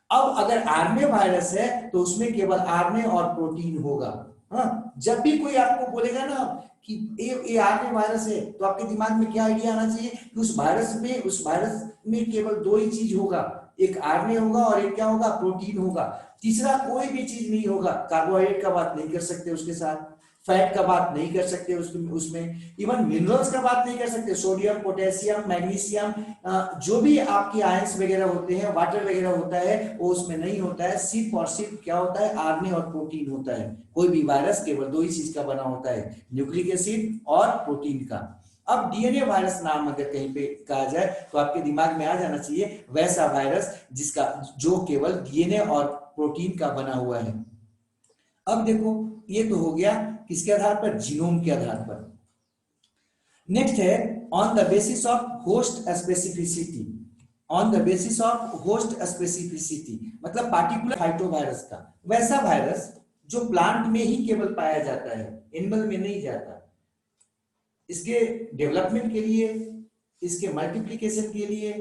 अब अगर आरएनए वायरस है तो उसमें केवल आरएनए और प्रोटीन होगा। हाँ, जब भी कोई आपको बोलेगा ना कि ये आरएनए वायरस है तो आपके दिमाग में क्या आइडिया आना चाहिए कि उस वायरस में केवल दो ही चीज होगा, एक आरएनए होगा और एक क्या होगा, प्रोटीन होगा। तीसरा कोई भी चीज नहीं होगा। कार्बोहाइड्रेट का बात नहीं कर सकते उसके साथ, फैट का बात नहीं कर सकते उसमें, इवन मिनरल्स का बात नहीं कर सकते, सोडियम पोटेशियम मैग्नीशियम, जो भी आपकी आयंस वगैरह होते हैं, वाटर वगैरह होता है वो उसमें नहीं होता है। सिर्फ और सिर्फ क्या होता है, आरएनए और प्रोटीन होता है। कोई भी वायरस केवल दो ही चीज का बना होता है, न्यूक्लिक एसिड और प्रोटीन का। अब डीएनए वायरस नाम अगर कहीं पे कहा जाए तो आपके दिमाग में आ जाना चाहिए वैसा वायरस जो केवल डीएनए और प्रोटीन का बना हुआ है। अब देखो ये तो हो गया किसके आधार पर, जीनोम के आधार पर। नेक्स्ट है on the basis of host specificity. On the basis of host specificity मतलब पार्टिकुलर फाइटोवायरस का, वैसा वायरस जो प्लांट में ही केवल पाया जाता है, एनिमल में नहीं जाता। इसके डेवलपमेंट के लिए, इसके मल्टीप्लिकेशन के लिए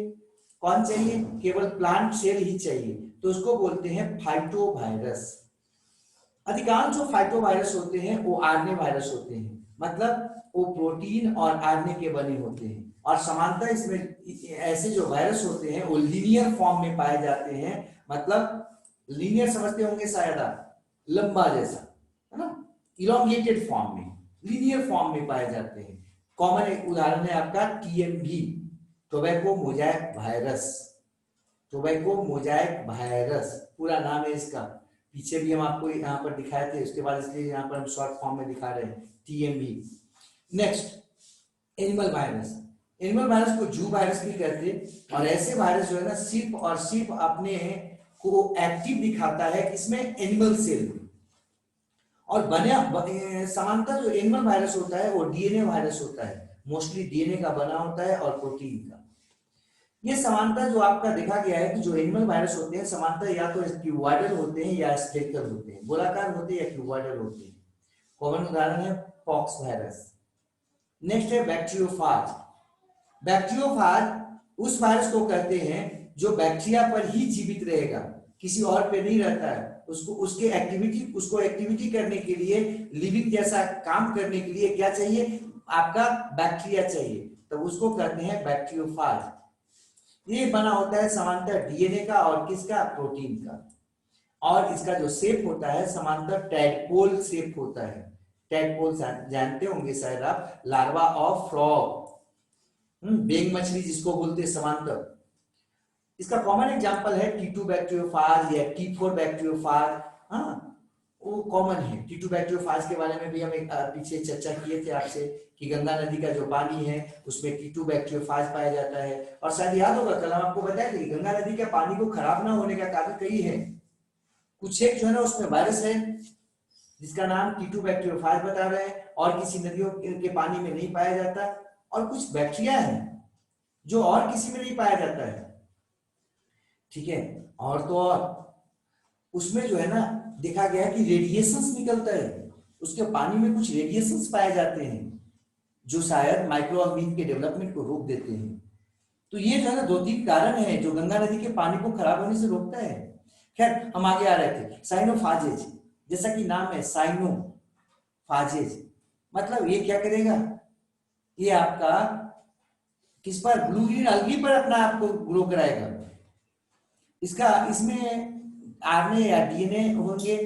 कौन चाहिए, केवल प्लांट सेल ही चाहिए, तो उसको बोलते हैं फाइटोवायरस। अधिकांश जो फाइटोवायरस होते हैं वो आरएनए वायरस होते हैं, मतलब वो प्रोटीन और आरएनए के बने होते हैं। और समानता इसमें ऐसे जो वायरस होते हैं वो लीनियर फॉर्म में पाए जाते हैं, मतलब लीनियर समझते होंगे शायद आप, लंबा जैसा, है ना, इलोंगेटेड फॉर्म में, लीनियर फॉर्म में पाए जाते हैं। कॉमन एक उदाहरण है आपका TMV, tobacco Mosaic virus. Tobacco Mosaic virus पूरा नाम है इसका, पीछे भी हम आपको यहाँ पर दिखाए थे, उसके बाद इसलिए यहाँ पर हम शॉर्ट फॉर्म में दिखा रहे हैं, TMV. Next animal virus. Animal virus को जू वायरस भी कहते हैं। और ऐसे वायरस जो है ना सिर्फ और सिर्फ अपने को एक्टिव दिखाता है इसमें एनिमल सेल में। और समानता जो एनिमल वायरस होता है वो डीएनए वायरस होता है, मोस्टली डीएनए का बना होता है और प्रोटीन का। ये समानता जो आपका देखा गया है कि जो एनिमल वायरस होते हैं समानता या तो क्यूबॉइडल होते हैं या स्फेरिकल होते हैं, गोलाकार होते हैं या क्यूबॉइडल होते हैं। कॉमन उदाहरण है पॉक्स वायरस। नेक्स्ट है बैक्टीरियोफाज। बैक्टीरियोफाज उस वायरस को कहते हैं जो बैक्टीरिया पर ही जीवित रहेगा, किसी और पे नहीं रहता है। उसको एक्टिविटी करने के लिए, लिविंग जैसा काम करने के लिए क्या चाहिए, आपका बैक्टीरिया चाहिए, तो उसको कहते हैं बैक्टीरियोफाज। ये बना होता है सामान्यतः डीएनए का और किसका, प्रोटीन का। और इसका जो शेप होता है समांतर टैडपोल शेप होता है। टैडपोल जानते होंगे शायद आप, लार्वा ऑफ फ्रॉग, बेंग मछली जिसको बोलते हैं समांतर। इसका कॉमन एग्जांपल है T2 बैक्टीरियोफाज या T4 बैक्टीरियोफाज। हाँ, वो कॉमन है। T2 बैक्टीरियोफाज के बारे में भी हम एक पीछे चर्चा किए थे आपसे कि गंगा नदी का जो पानी है उसमें T2 बैक्टीरियोफाज पाया जाता है। और शायद याद होगा कल हम आपको बताए थे कि गंगा नदी के पानी को खराब ना होने का कारण कई है। कुछ एक जो है ना उसमें वायरस है जिसका नाम T2 बैक्टीरियोफाज बता रहे हैं, और किसी नदियों के पानी में नहीं पाया जाता। और कुछ बैक्टीरिया है जो और किसी में नहीं पाया जाता है, ठीक है। और तो और उसमें जो है ना देखा गया है कि रेडिएशंस निकलता है, उसके पानी में कुछ रेडिएशंस पाए जाते हैं जो शायद माइक्रो ऑर्गेनिज्म के डेवलपमेंट को रोक देते हैं। तो ये जो है ना 2-3 कारण है जो गंगा नदी के पानी को खराब होने से रोकता है। खैर हम आगे आ रहे थे। साइनोफाजेज, जैसा कि नाम है साइनोफाजेज, मतलब ये क्या करेगा, ये आपका किस पर, ब्लू ग्रीन अलगी पर अपना आपको ग्रो कराएगा। इसमें आरएनए या डीएनए होंगे,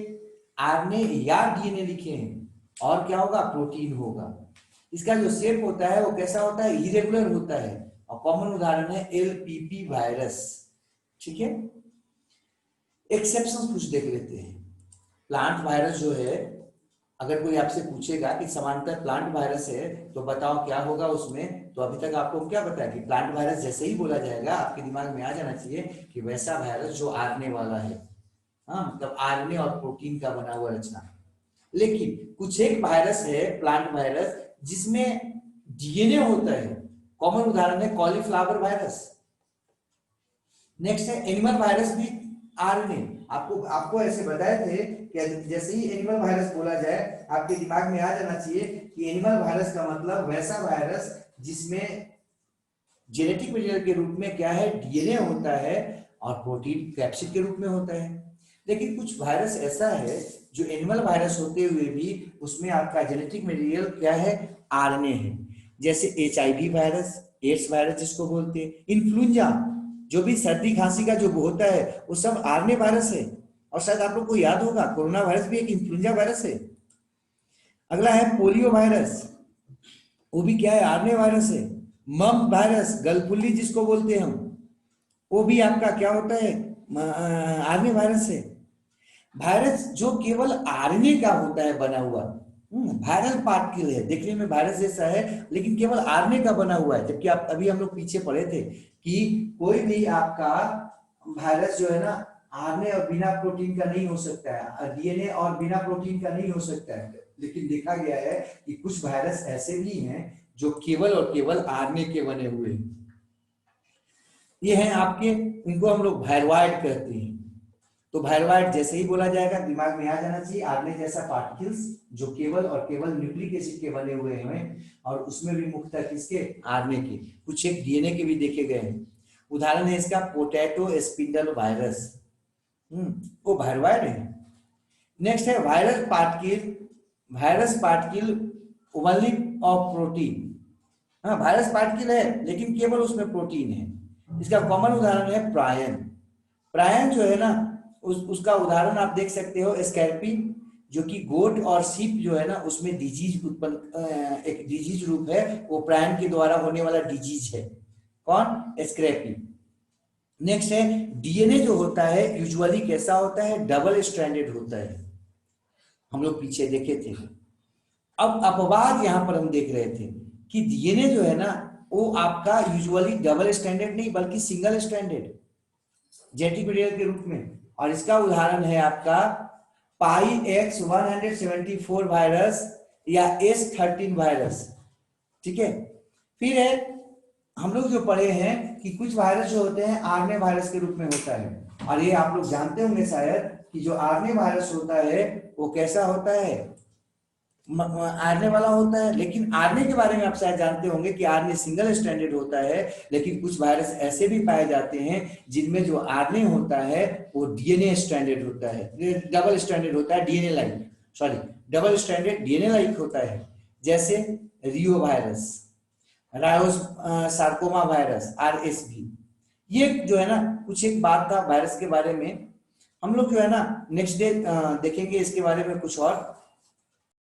आरएनए या डीएनए लिखे हैं, और क्या होगा, प्रोटीन होगा। इसका जो शेप होता है वो कैसा होता है, इरेगुलर होता है। और कॉमन उदाहरण है एलपीपी वायरस, ठीक है। एक्सेप्शंस कुछ देख लेते हैं। प्लांट वायरस जो है, अगर कोई आपसे पूछेगा कि समांतर प्लांट वायरस है तो बताओ क्या होगा उसमें, तो अभी तक आपको क्या पता है कि प्लांट वायरस जैसे ही बोला जाएगा आपके दिमाग में आ जाना चाहिए कि वैसा वायरस जो आरएनए वाला है। हाँ, मतलब आरएनए और प्रोटीन का बना हुआ रचना। लेकिन कुछ एक वायरस है प्लांट वायरस जिसमें डीएनए होता है। कॉमन उदाहरण है कॉलीफ्लावर वायरस। नेक्स्ट है एनिमल वायरस भी आरएनए। आपको ऐसे बताए थे कि जैसे ही एनिमल वायरस बोला जाए आपके दिमाग में आ जाना चाहिए कि एनिमल वायरस का मतलब वैसा वायरस जिसमें जेनेटिक मटेरियल के रूप में क्या है, डीएनए होता है और प्रोटीन कैप्सिड के रूप में होता है। लेकिन कुछ वायरस ऐसा है जो एनिमल वायरस होते हुए भी उसमें आपका जेनेटिक मटेरियल क्या है, आरएनए है। जैसे एचआईवी वायरस, एड्स वायरस जिसको बोलते हैं, इन्फ्लुएंजा जो भी सर्दी खांसी का जो होता है वो सब आरएनए वायरस है। और शायद आप लोग को याद होगा कोरोना वायरस भी एक इन्फ्लुएंजा वायरस है। अगला है पोलियो वायरस, वो भी क्या है, आरएनए वायरस है। मम वायरस, गलफुल्ली जिसको बोलते हैं हम, वो भी आपका क्या होता है, आरएनए वायरस है। वायरस जो केवल आरएनए का होता है बना हुआ, वायरल पार्टिकल है, देखने में वायरस जैसा है लेकिन केवल आरएनए का बना हुआ है। जबकि आप अभी हम लोग पीछे पढ़े थे कि कोई भी आपका वायरस जो है ना आरएनए और बिना प्रोटीन का नहीं हो सकता है, डीएनए और बिना प्रोटीन का नहीं हो सकता है। लेकिन देखा गया है कि कुछ वायरस ऐसे भी हैं जो केवल और केवल आरएनए के बने हुए हैं। ये हैं आपके, इनको हम लोग वायरॉइड कहते हैं। तो वायरॉइड जैसे ही बोला जाएगा दिमाग में आ जाना चाहिए आरएनए जैसा पार्टिकल्स जो केवल और केवल न्यूक्लिक एसिड के बने हुए हैं, और उसमें भी मुख्यतः किसके, आरएनए के। कुछ एक डीएनए के भी देखे गए हैं। उदाहरण है इसका पोटैटो स्पिंडल वायरस, वो वायरॉइड है। नेक्स्ट है virus particle only of protein. हाँ, वायरस पार्टिकल है लेकिन केवल उसमें प्रोटीन है। इसका कॉमन उदाहरण है प्रायन। प्रायन जो है ना उसका उदाहरण आप देख सकते हो स्कैर्पी, जो कि गोट और सीप जो है ना उसमें डिजीज उत्पन्न, एक डिजीज रूप है, वो प्रायन के द्वारा होने वाला डिजीज है। कौन, स्क्रैपी। नेक्स्ट है डीएनए जो होता है यूजुअली कैसा होता है, डबल स्ट्रैंडेड होता है, हम लोग पीछे देखे थे। अब अपवाद यहां पर हम देख रहे थे कि डीएनए जो है ना वो आपका यूजुअली डबल स्ट्रैंडेड नहीं बल्कि सिंगल स्ट्रैंडेड जेनेटिक मटेरियल के रूप में। और इसका उदाहरण है आपका पाई एक्स 174 वायरस या S13 वायरस, ठीक है। फिर है हम लोग जो पढ़े हैं कि कुछ वायरस जो होते हैं आरएनए वायरस के रूप में होता है, और ये आप लोग जानते होंगे शायद कि जो आरएनए वायरस होता है वो कैसा होता है, आरएनए वाला होता है। लेकिन आरएनए के बारे में आप शायद जानते होंगे कि आरएनए सिंगल स्ट्रैंडेड होता है, लेकिन कुछ वायरस ऐसे भी पाए जाते हैं जिनमें जो आरएनए होता है वो डीएनए स्ट्रैंडेड होता है, डबल स्ट्रैंडेड होता है, DNA like, sorry, double stranded DNA like होता है। जैसे रियो वायरस, रायोस सार्कोमा वायरस, आरएसवी। ये जो है ना कुछ एक बात था वायरस के बारे में। हम लोग जो है ना नेक्स्ट डे देखेंगे इसके बारे में कुछ और।